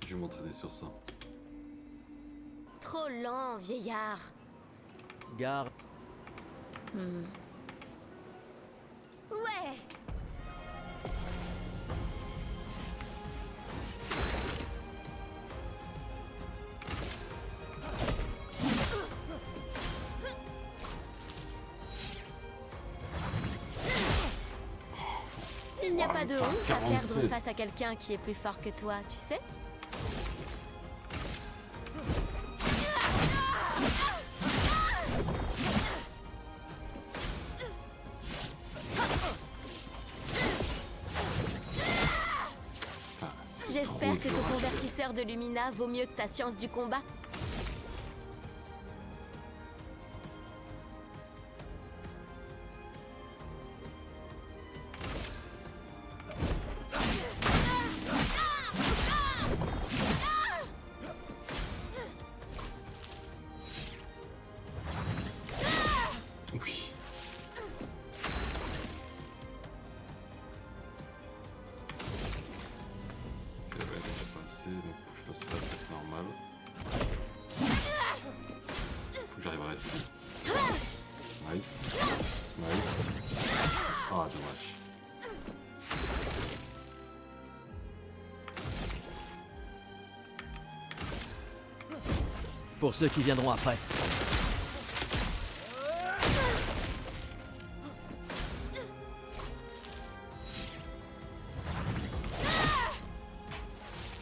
Speaker 1: Je vais m'entraîner sur ça.
Speaker 2: Trop lent, vieillard.
Speaker 3: Gare.
Speaker 2: Ouais. Il n'y a pas de honte à perdre
Speaker 1: 47.
Speaker 2: face à quelqu'un qui est plus fort que toi, tu sais?
Speaker 1: Enfin, c'est
Speaker 2: J'espère
Speaker 1: trop
Speaker 2: que
Speaker 1: dur
Speaker 2: ton
Speaker 1: à gérer.
Speaker 2: convertisseur de Lumina vaut mieux que ta science du combat.
Speaker 1: Oui. Ok, ouais, déjà pas assez, donc faut que je fasse ça peut-être normal. Faut que j'arrive à rester. Nice. Nice. Ah, dommage.
Speaker 3: Pour ceux qui viendront après.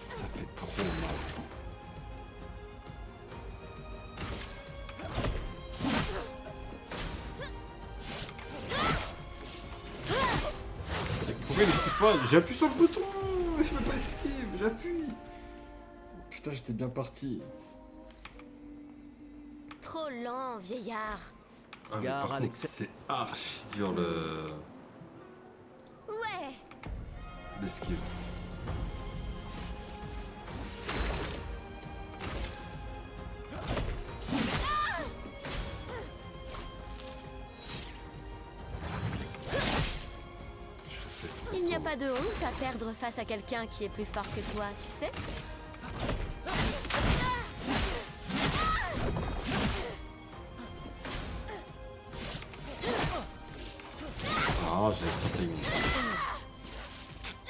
Speaker 1: Ça fait trop mal ça. Pourquoi il esquive pas? J'appuie sur le bouton. Je fais pas esquive, j'appuie. Putain, j'étais bien parti.
Speaker 2: Trop lent, vieillard.
Speaker 1: Ah, mais par contre, c'est archi dur le...
Speaker 2: Ouais.
Speaker 1: l'esquive.
Speaker 2: Il n'y a pas de honte à perdre face à quelqu'un qui est plus fort que toi, tu sais?
Speaker 1: Ah, j'ai tenté une...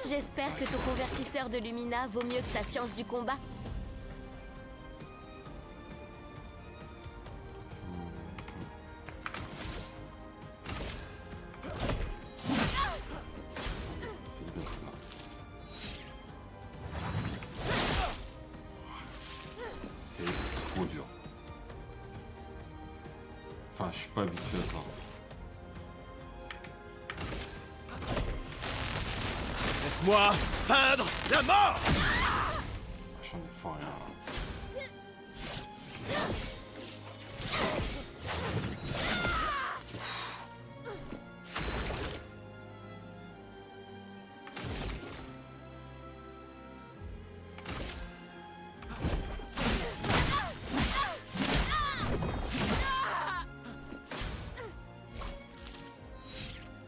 Speaker 2: J'espère que ton convertisseur de Lumina vaut mieux que ta science du combat.
Speaker 1: C'est trop dur. Enfin, je suis pas habitué à ça.
Speaker 7: Laisse-moi peindre la mort!
Speaker 1: J'en ai faim, rien.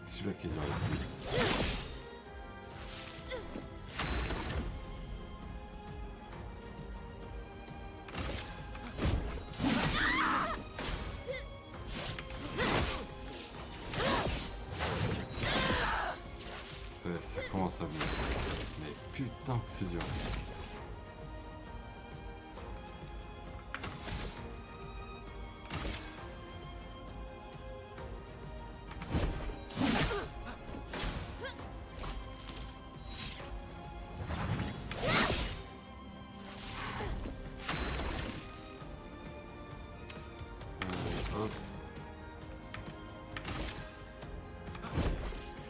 Speaker 1: C'est celui-là qui est dur à esquiver. Ça commence à venir. Mais putain que c'est dur. Hop.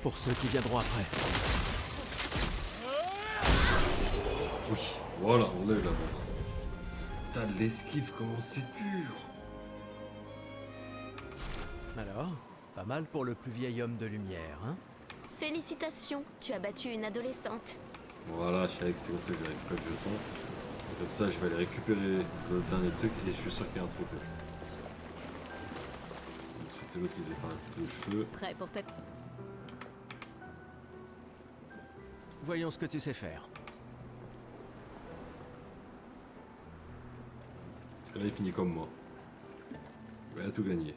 Speaker 3: Pour ceux qui viendront après.
Speaker 1: Oui, voilà, on a eu la mort. Putain, l'esquive, comment c'est dur.
Speaker 3: Alors, pas mal pour le plus vieil homme de lumière, hein?
Speaker 2: Félicitations, tu as battu une adolescente.
Speaker 1: Voilà, je savais que c'était comme ça que je récupère le jeton. Et comme ça, je vais aller récupérer le dernier truc et je suis sûr qu'il y a un trophée. Donc c'était l'autre qui devait faire la coupe de cheveux.
Speaker 4: Prêt pour tête.
Speaker 3: Voyons ce que tu sais faire.
Speaker 1: Et là, il finit comme moi. Il va tout gagner.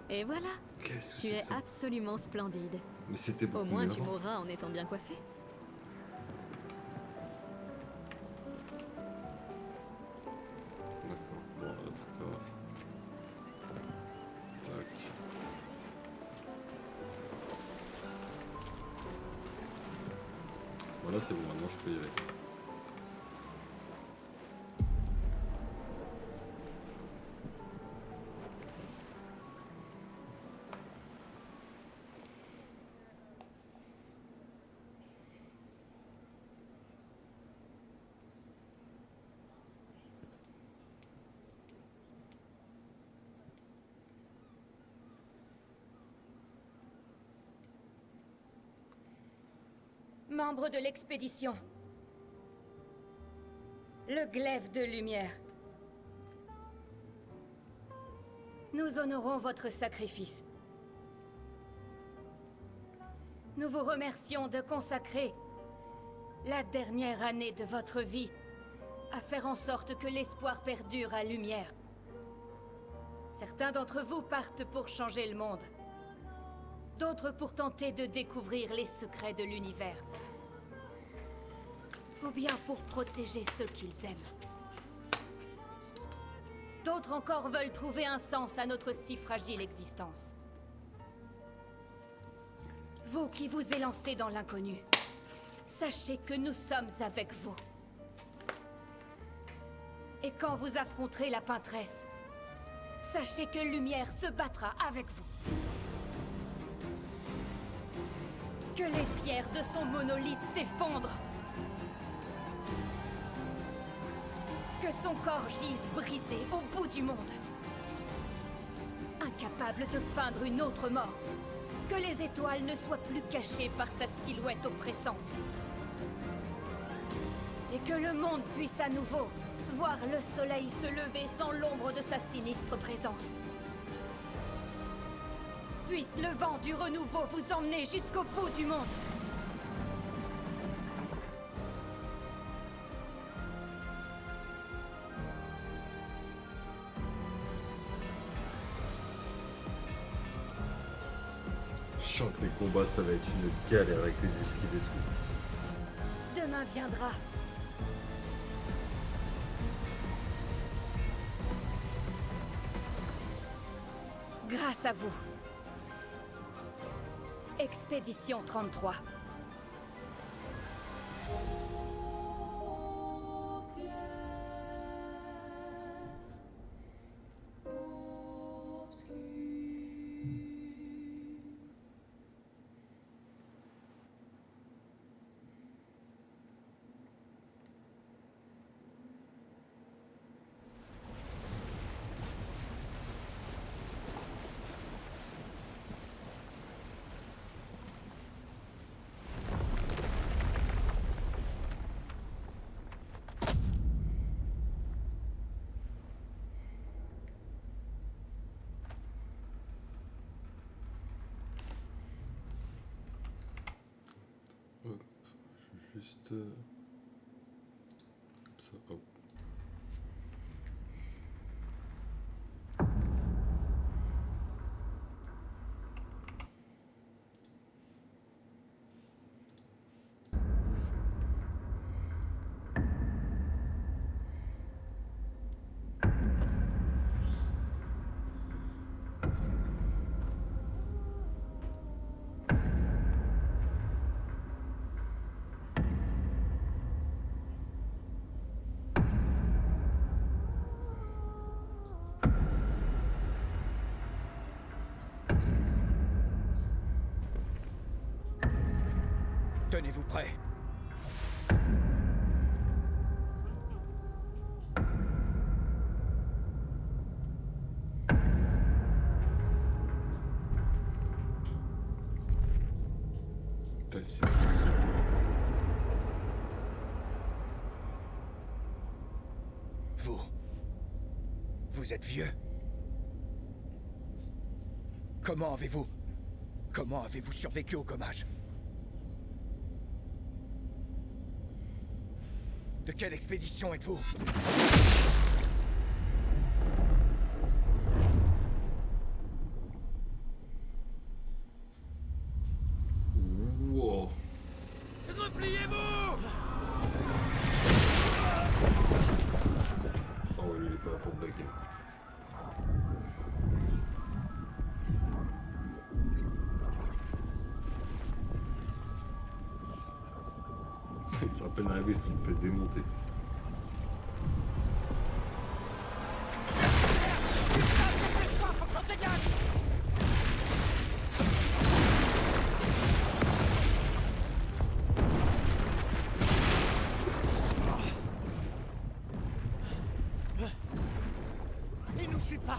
Speaker 4: Et voilà.
Speaker 1: Qu'est-ce que
Speaker 4: Tu
Speaker 1: c'est
Speaker 4: es
Speaker 1: que ça?
Speaker 4: absolument splendide.
Speaker 1: Mais c'était
Speaker 4: Au
Speaker 1: beaucoup
Speaker 4: moins
Speaker 1: mieux
Speaker 4: tu
Speaker 1: avant.
Speaker 4: mourras en étant bien coiffé.
Speaker 1: D'accord, bon, d'accord. Tac. Voilà, c'est bon, maintenant je peux y aller.
Speaker 10: Membre de l'expédition. Le glaive de lumière. Nous honorons votre sacrifice. Nous vous remercions de consacrer la dernière année de votre vie à faire en sorte que l'espoir perdure à lumière. Certains d'entre vous partent pour changer le monde. D'autres pour tenter de découvrir les secrets de l'univers. Ou bien pour protéger ceux qu'ils aiment. D'autres encore veulent trouver un sens à notre si fragile existence. Vous qui vous élancez dans l'inconnu, sachez que nous sommes avec vous. Et quand vous affronterez la peintresse, Sachez que Lumière se battra avec vous. Que les pierres de son monolithe s'effondrent. Que son corps gise brisé au bout du monde. Incapable de peindre une autre mort. Que les étoiles ne soient plus cachées par sa silhouette oppressante. Et que le monde puisse à nouveau voir le soleil se lever sans l'ombre de sa sinistre présence. Puisse le vent du renouveau vous emmener jusqu'au bout du monde.
Speaker 1: Je sens que les combats ça va être une galère avec les esquives et tout.
Speaker 10: Demain viendra. Grâce à vous. Expédition 33.
Speaker 1: Hop, je vais juste ça, hop.
Speaker 12: Tenez-vous prêts. Vous êtes vieux. Comment avez-vous survécu au gommage? De quelle expédition êtes-vous?
Speaker 1: Wow.
Speaker 7: Repliez-vous!
Speaker 1: Oh ouais, lui, il est pas là pour blaguer. Il fait à peine arrivé, il me fait démonter.
Speaker 11: Il nous suit pas.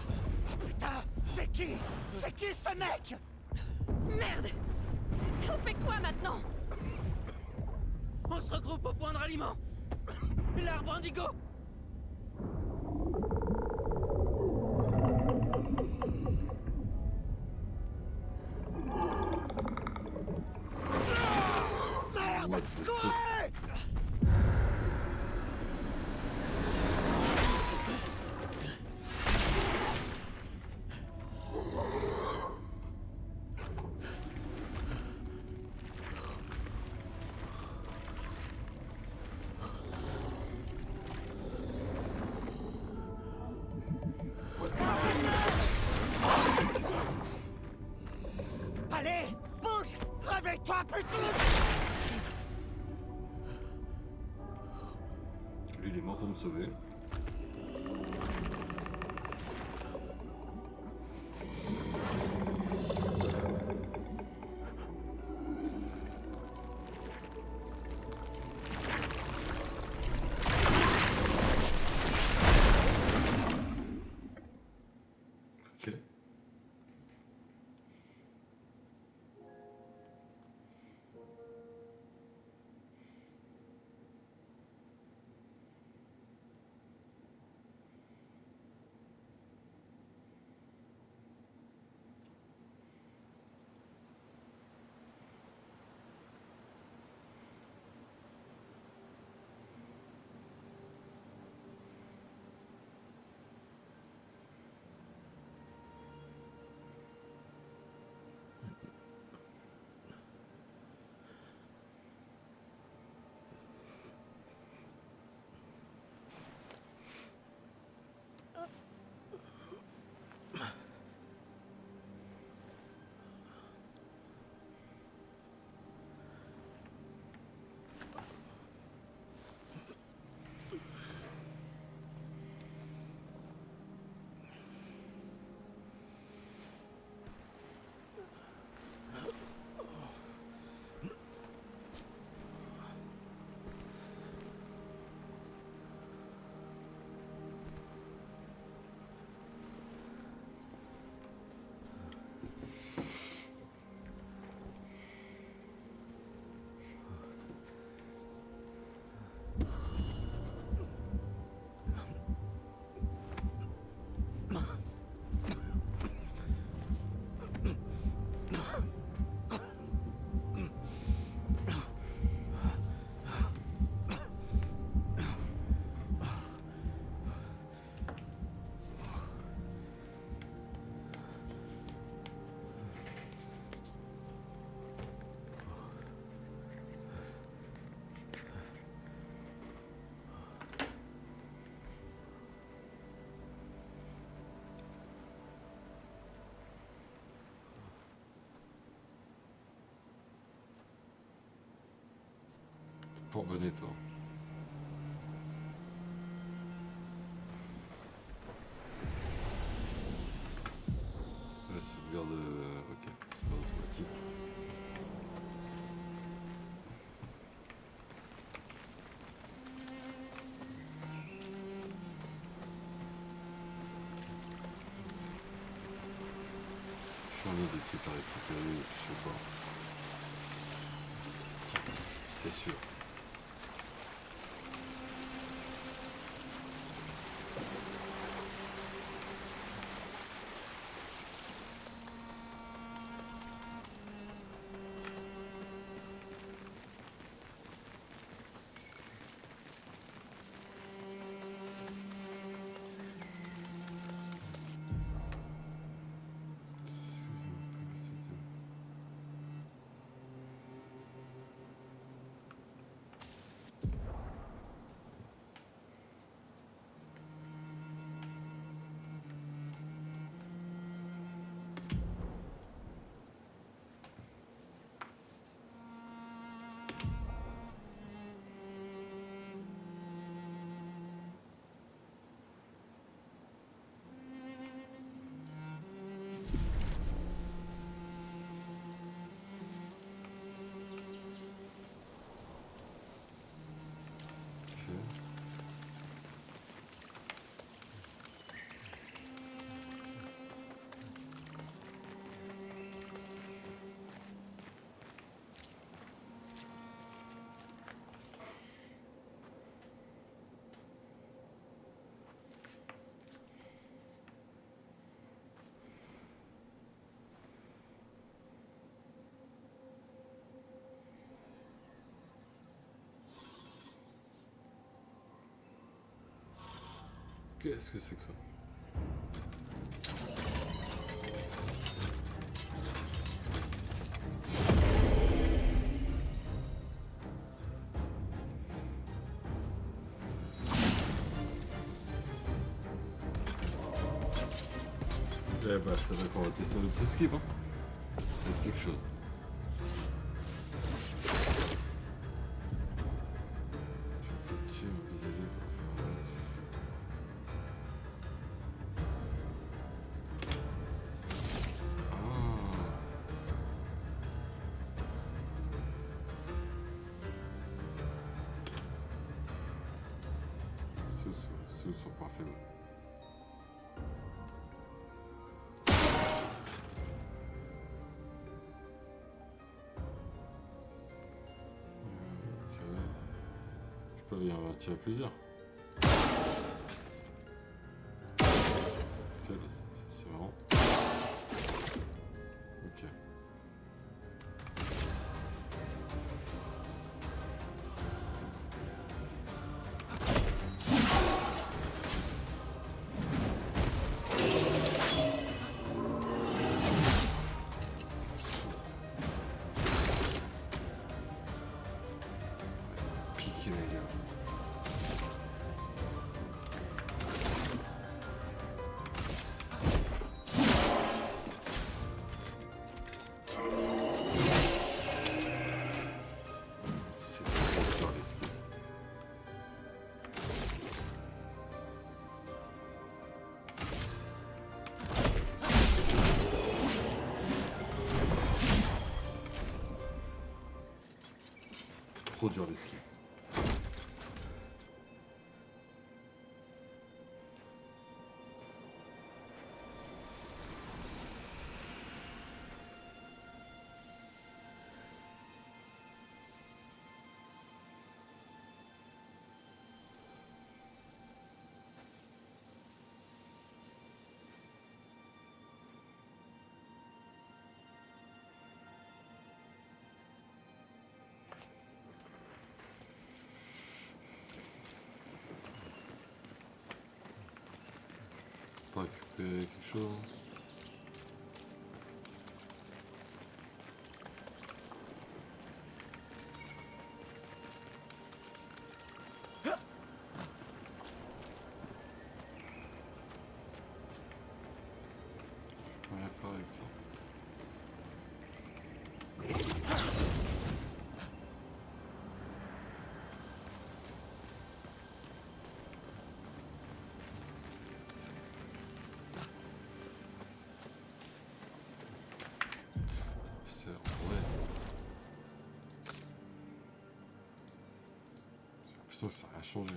Speaker 11: Oh putain, c'est qui? C'est qui ce mec?
Speaker 10: Merde! On fait quoi maintenant?
Speaker 6: On se regroupe au point de ralliement. L'arbre indigo.
Speaker 11: Merde! Courez! Allez, bouge! Réveille-toi, putain!
Speaker 1: Lui, il est mort pour me sauver. Pour bon état. La sauvegarde... ok, sauvegarde automatique. J'en ai des trucs à récupérer, je sais pas. C'était sûr. Qu'est-ce que c'est que ça? Eh bah ça va qu'on va tester notre esquive, hein. C'est quelque chose. Ceux sont pas faibles. Je peux y en tirer plusieurs. Ok, là, c'est marrant. Ok. Cliquez les gars. C'est trop dur l'esquive. Trop dur l'esquive. Pas récupérer quelque chose. Je peux rien faire avec ça. l'impression que ça n'a rien changé.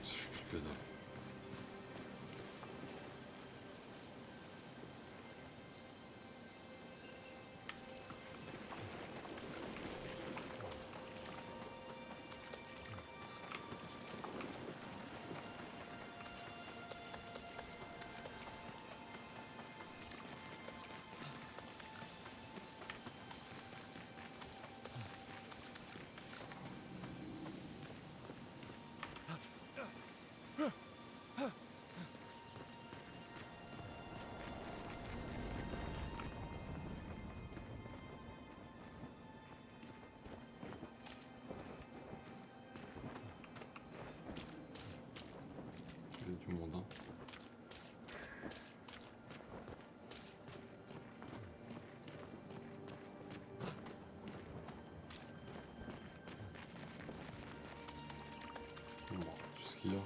Speaker 1: C'est juste que dalle. Il y a du monde, hein. Bon, tout ce qu'il y a.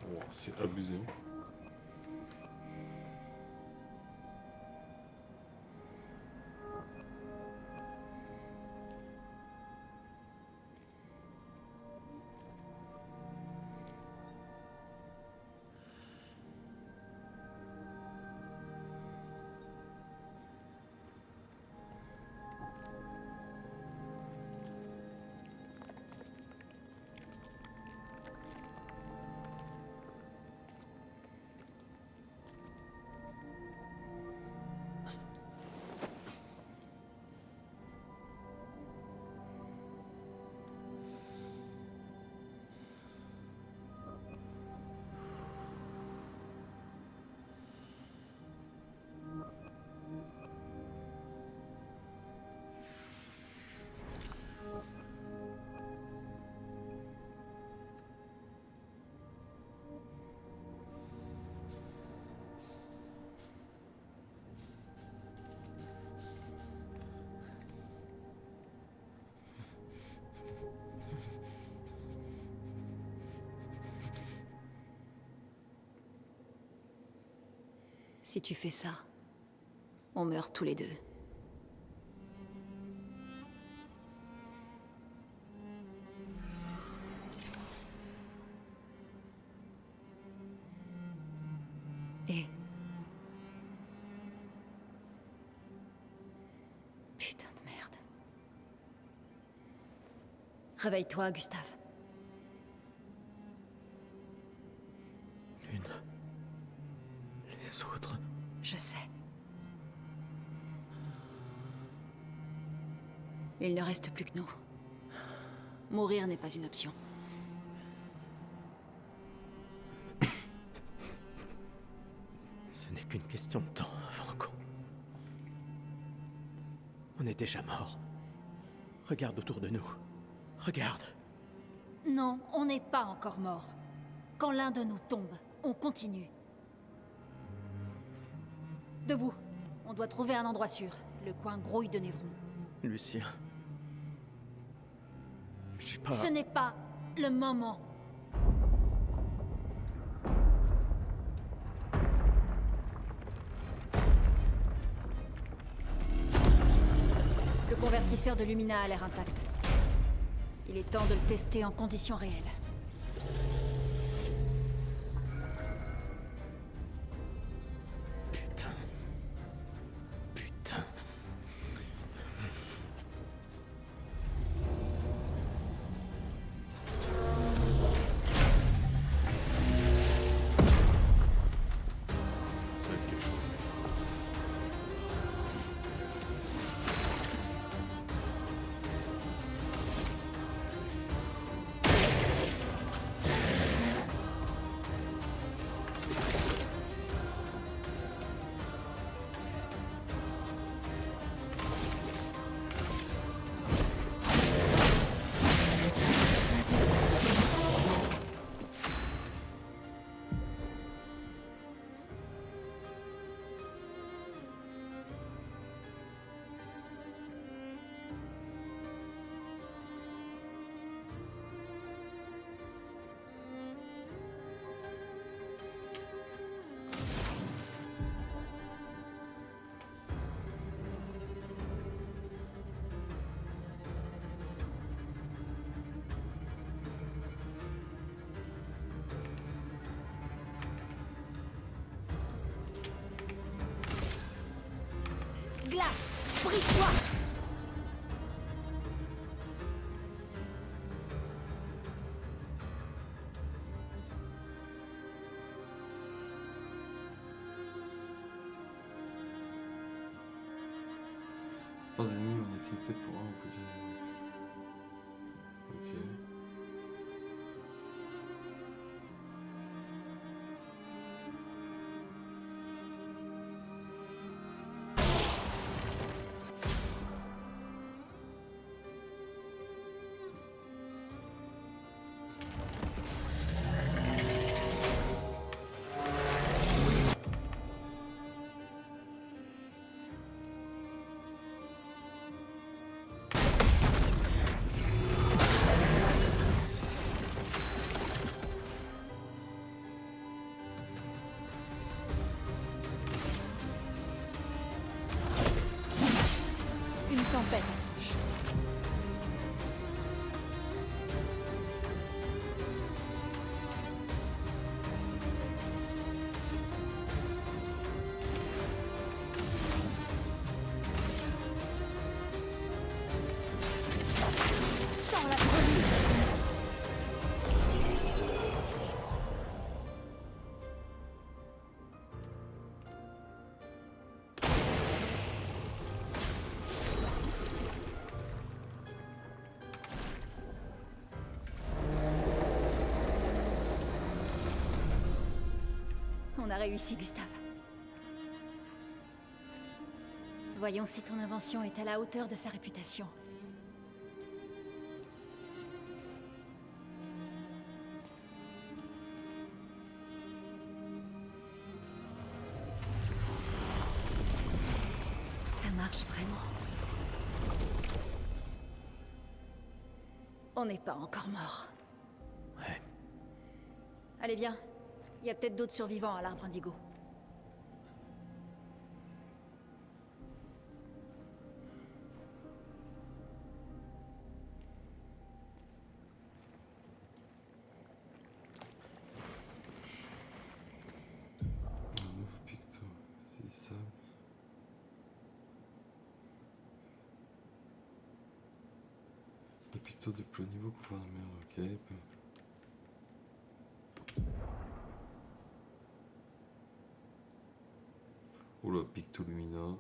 Speaker 1: Wow, c'est abusé.
Speaker 10: Si tu fais ça, on meurt tous les deux. Et... Putain de merde. Réveille-toi, Gustave.
Speaker 3: Les autres...
Speaker 10: Je sais. Il ne reste plus que nous. Mourir n'est pas une option.
Speaker 3: Ce n'est qu'une question de temps avant qu'on... On est déjà mort. Regarde autour de nous. Regarde.
Speaker 10: Non, on n'est pas encore mort. Quand l'un de nous tombe, on continue. Debout. On doit trouver un endroit sûr. Le coin grouille de Névron.
Speaker 3: Lucien... J'ai pas...
Speaker 10: Ce n'est pas le moment. Le convertisseur de Lumina a l'air intact. Il est temps de le tester en conditions réelles.
Speaker 1: Pas d'ennemis en affinité pour un ou plusieurs ennemis. Ok.
Speaker 10: Une tempête. Sans la brûlure. On a réussi, Gustave. Voyons si ton invention est à la hauteur de sa réputation. Ça marche vraiment. On n'est pas encore mort.
Speaker 3: Ouais.
Speaker 10: Allez, viens. Il y a peut-être d'autres survivants à l'arbre indigo.
Speaker 1: Un nouveau picto. C'est ça. Les pictos de plus haut niveau qu'on fait la merde, ok. Oula, Picto Lumina.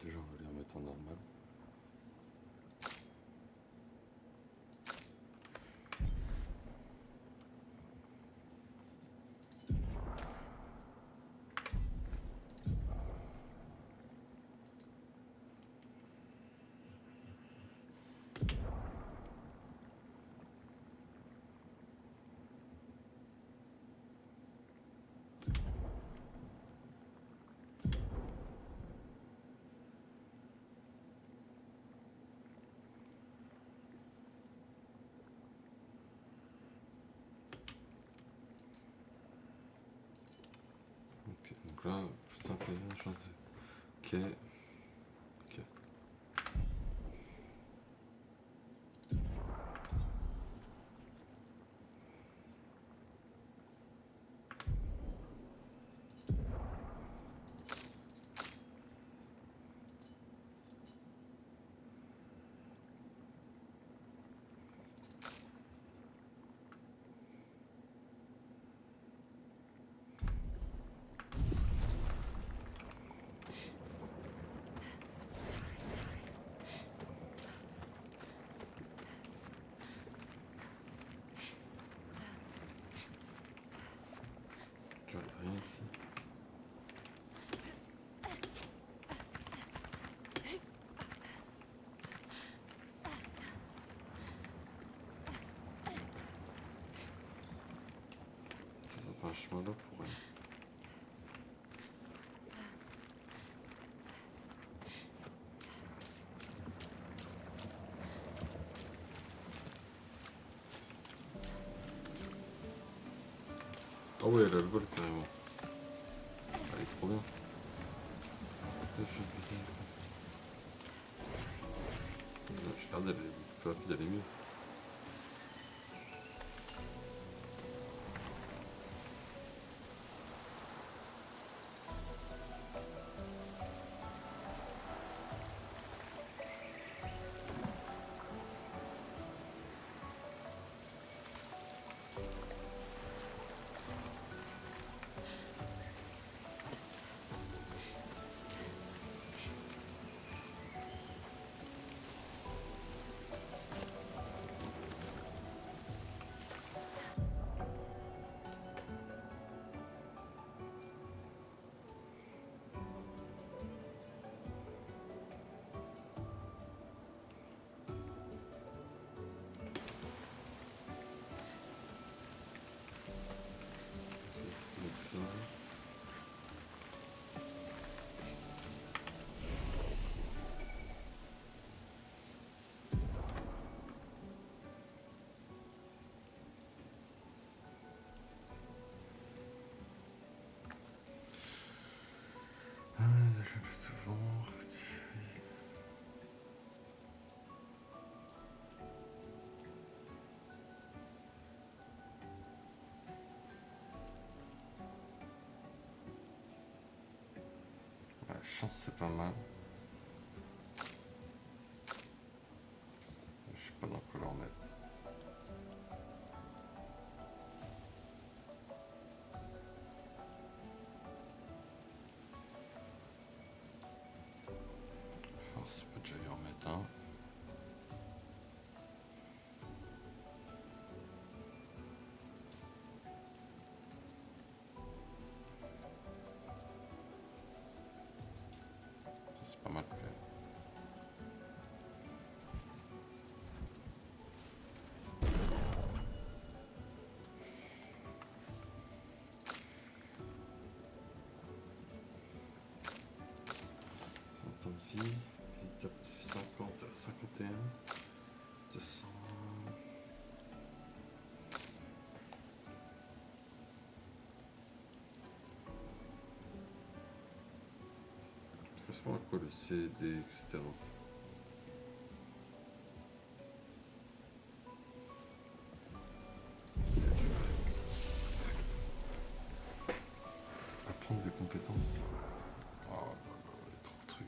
Speaker 1: Déjà, on va les remettre en normal. Ok, donc là, plus simple à dire, je pense. Ok. Ok. Je vois rien ici. Ça fait un chemin là pour rien. Ah ouais, elle a le bol carrément. Elle est trop bien. Je regarde, elle est beaucoup plus rapide, elle est mieux. Ça. Je peux souvent. La chance c'est pas mal. Je sais pas dans quoi leur mettre. Force peut déjà y en mettre un. C'est pas mal fait. Son temps de vie, il tape 50 à 51, 200. Correspond à quoi le C, D, etc. Apprendre des compétences. Oh, il y a trop de trucs.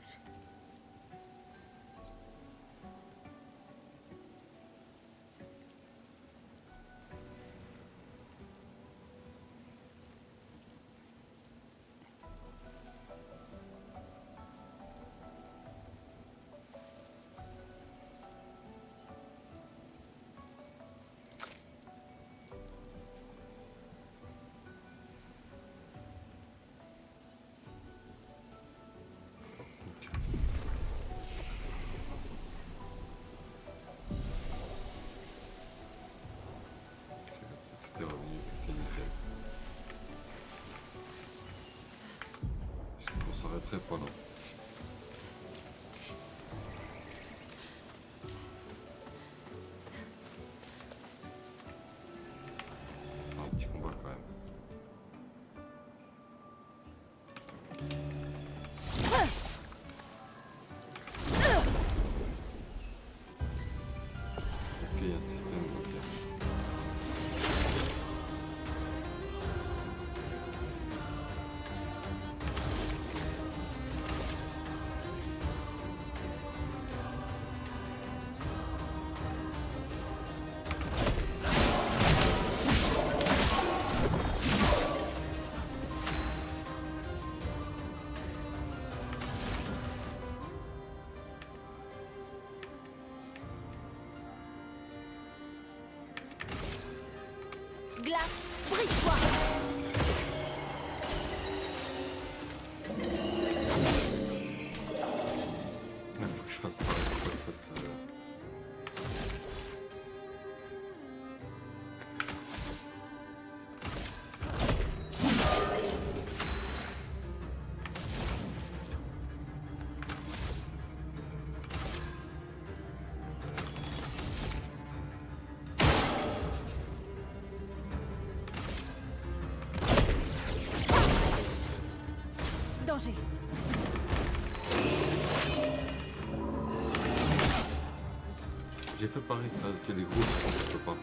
Speaker 1: Tout est revenu, ok, nickel. Est-ce qu'on s'arrêterait pas là? Un petit combat quand même. Ok, il y a un système, ok.
Speaker 14: Glace, brise-toi!
Speaker 1: Il faut que je fasse pareil, faut que je fasse.
Speaker 10: danger.
Speaker 1: J'ai fait pareil. Ah, c'est les gros, je peux pas.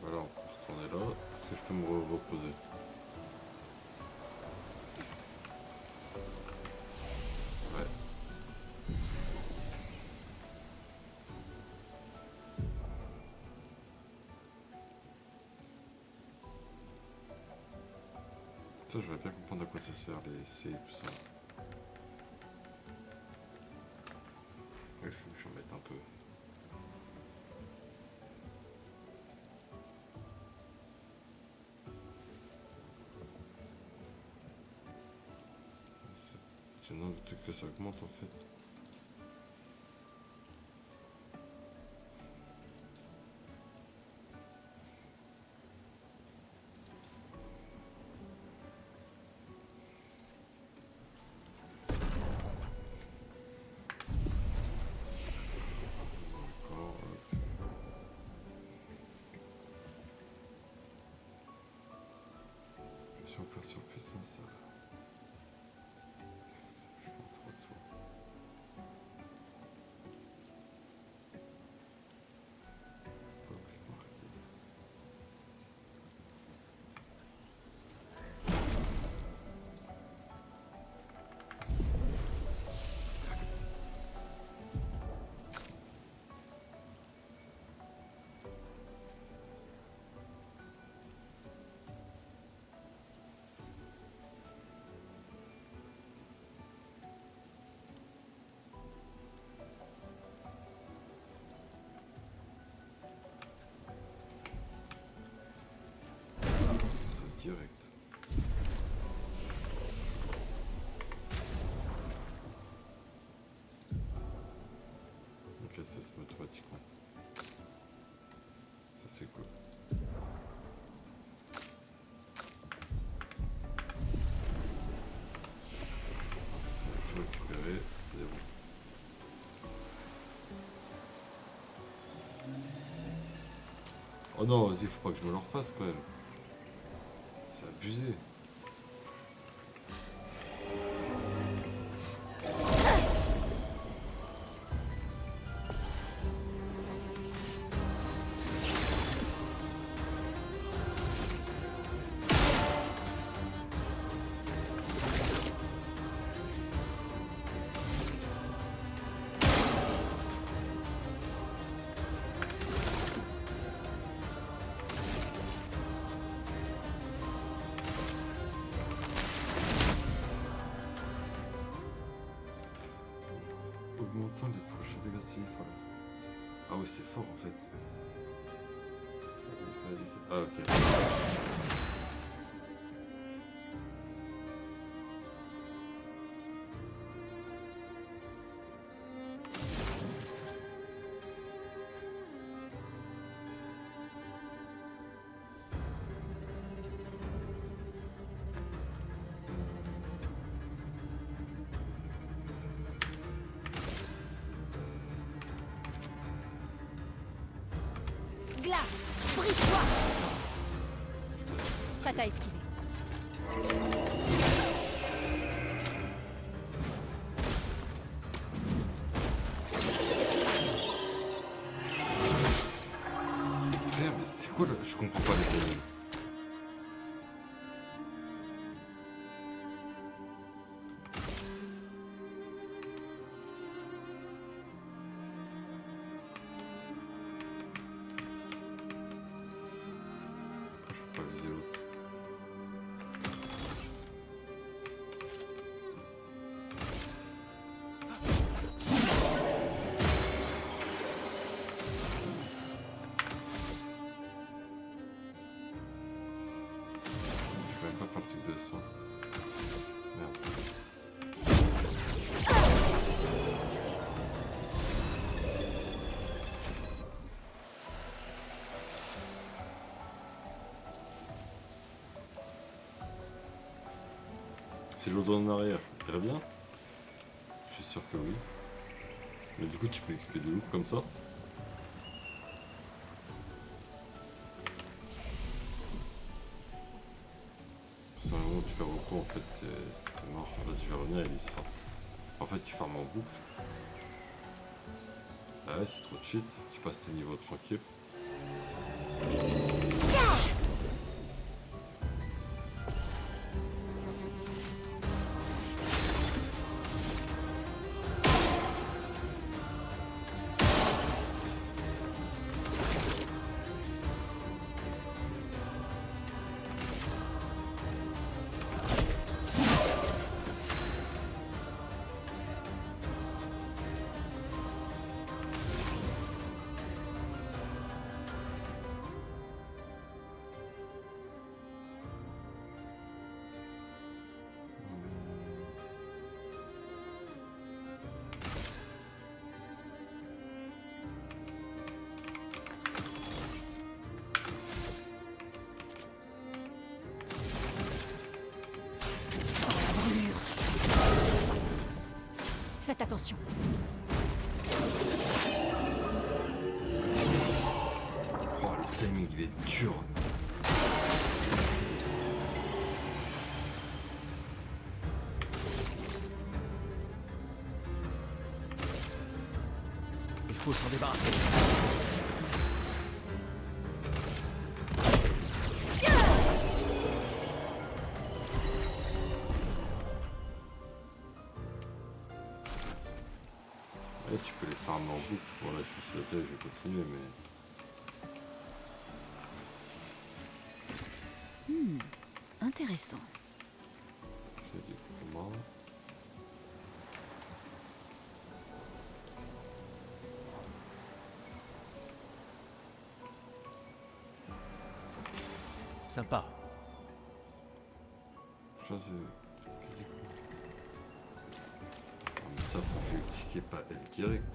Speaker 1: Voilà, on peut retourner là. Est-ce que je peux me reposer? Ouais. Ça, je vais bien comprendre à quoi ça sert, les C et tout ça. Il faut que j'en mette un peu. Sinon, le truc que ça augmente en fait. Encore, si on fait sur puissance, ça. Direct. Ok, ça se met automatiquement. Ça c'est cool. Tout récupérer, c'est bon. Oh non, vas-y, faut pas que je me le refasse quand même. C'est abusé. Augmentant les prochains dégâts civiques. Ah oui, c'est fort en fait. Ah ok.
Speaker 10: Glace, brise-toi. Prête à esquiver.
Speaker 1: Frère, mais c'est quoi là? Je comprends pas les problèmes. Je peux pas viser l'autre. pas faire le truc de son. Merde. Si je retourne en arrière, ça irait bien? Je suis sûr que oui. Mais du coup tu peux XP de ouf comme ça. Parce qu'à un moment où tu fais recours en fait c'est mort. Là tu vas revenir et il y sera. En fait tu farmes en boucle. Ah ouais c'est trop de cheat, tu passes tes niveaux tranquilles.
Speaker 10: Faites attention.
Speaker 1: Oh le timing il est dur.
Speaker 3: Il faut s'en débarrasser.
Speaker 1: Là tu peux les farmer en boucle. Bon là je me suis laissé, je vais continuer mais...
Speaker 10: Intéressant.
Speaker 1: J'ai dit comment...
Speaker 3: Sympa.
Speaker 1: Ça c'est... Mais ça faut que je cliquais pas L direct.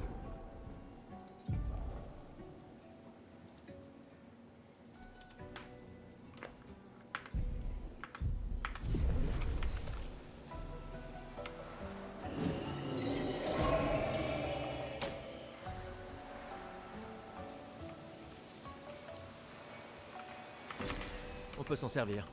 Speaker 3: On peut s'en servir.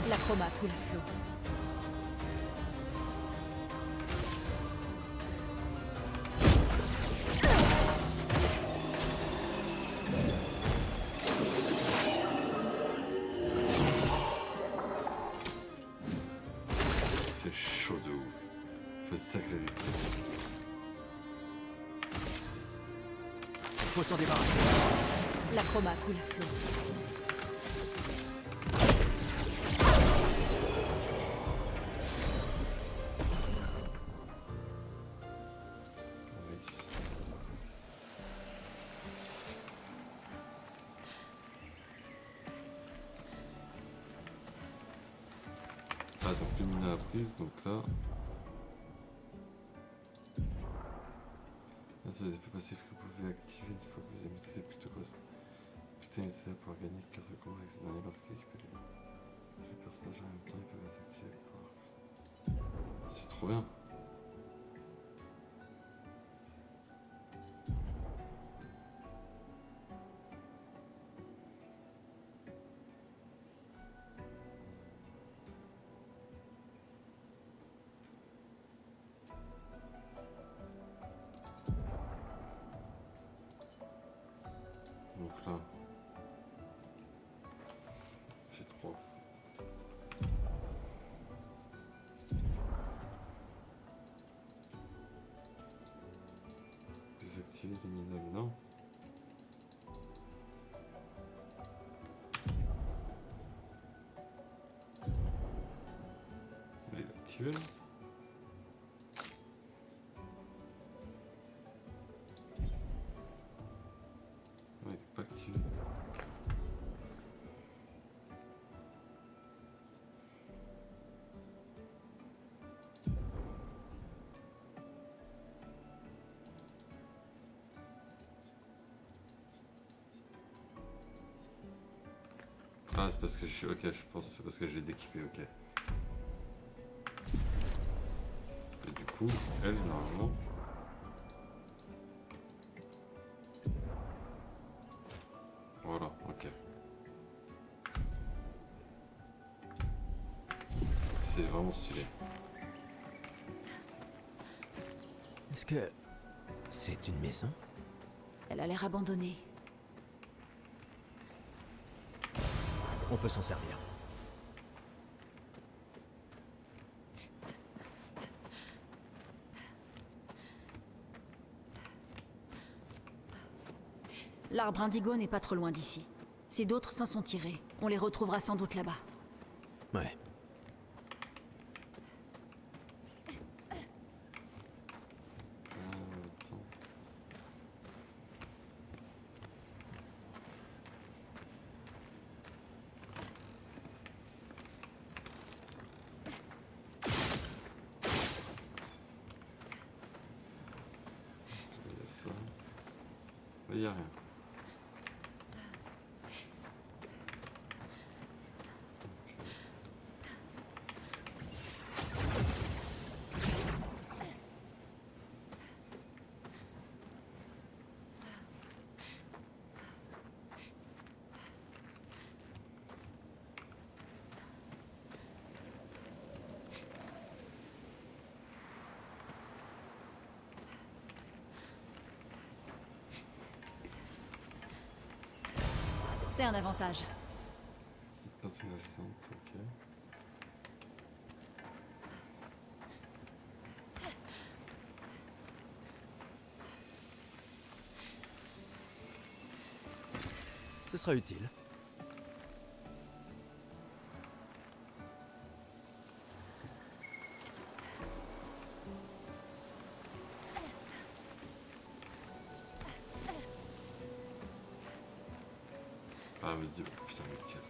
Speaker 10: L'acroma coule à flot.
Speaker 1: C'est chaud de ouf. Faut sacré vitesse.
Speaker 3: Il faut s'en débarrasser.
Speaker 10: L'acroma coule à flot.
Speaker 1: Ah donc dominer la prise, donc là... Là ça fait passif que vous pouvez activer une fois que vous avez maîtrisé plutôt quoi. Putain mais c'est ça pour gagner 4 combats avec ces derniers lorsqu'il équipé les personnages en même temps ils peuvent s'activer pour... C'est trop bien. Donc là... activer Véninol, non? Il est activé là? Ouais, il est pas activé. Ah, c'est parce que je suis. Ok, je pense que c'est parce que je l'ai déquipé, ok. Et du coup, elle, normalement. Voilà, ok. C'est vraiment stylé.
Speaker 3: Est-ce que c'est une maison?
Speaker 10: Elle a l'air abandonnée.
Speaker 3: On peut s'en servir.
Speaker 10: L'arbre indigo n'est pas trop loin d'ici. Si d'autres s'en sont tirés, on les retrouvera sans doute là-bas.
Speaker 3: Ouais.
Speaker 1: Il n'y a rien.
Speaker 10: C'est un avantage.
Speaker 1: Personnage agissante, ok.
Speaker 3: Ce sera utile.
Speaker 1: Ah mais Dieu, putain mais quel...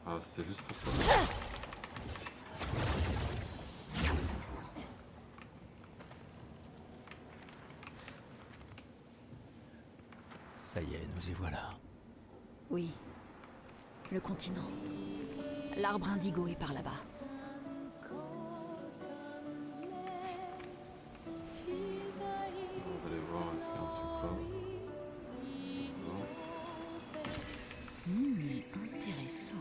Speaker 1: Ah c'est juste pour ça.
Speaker 3: Ça y est, nous y voilà.
Speaker 10: Oui. Le continent. L'arbre indigo est par là-bas.
Speaker 1: On va aller voir est-ce qu'il y a un truc là.
Speaker 10: Intéressant.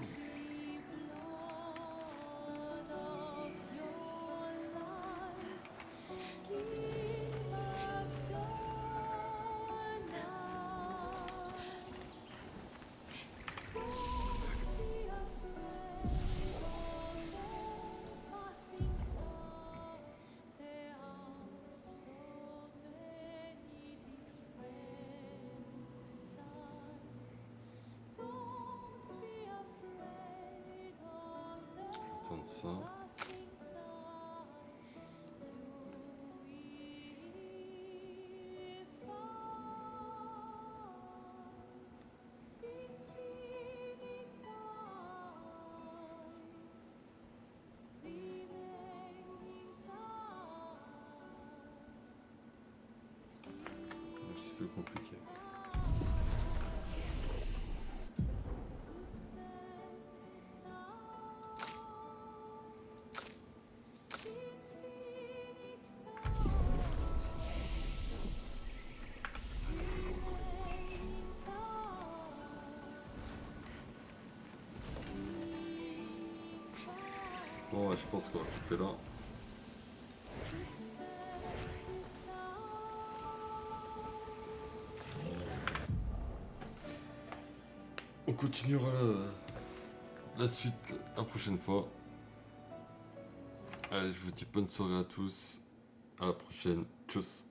Speaker 1: Attendre ça. C'est plus compliqué. Bon, ouais, je pense qu'on va couper là. On continuera la suite la prochaine fois. Allez, je vous dis bonne soirée à tous. À la prochaine. Tchuss.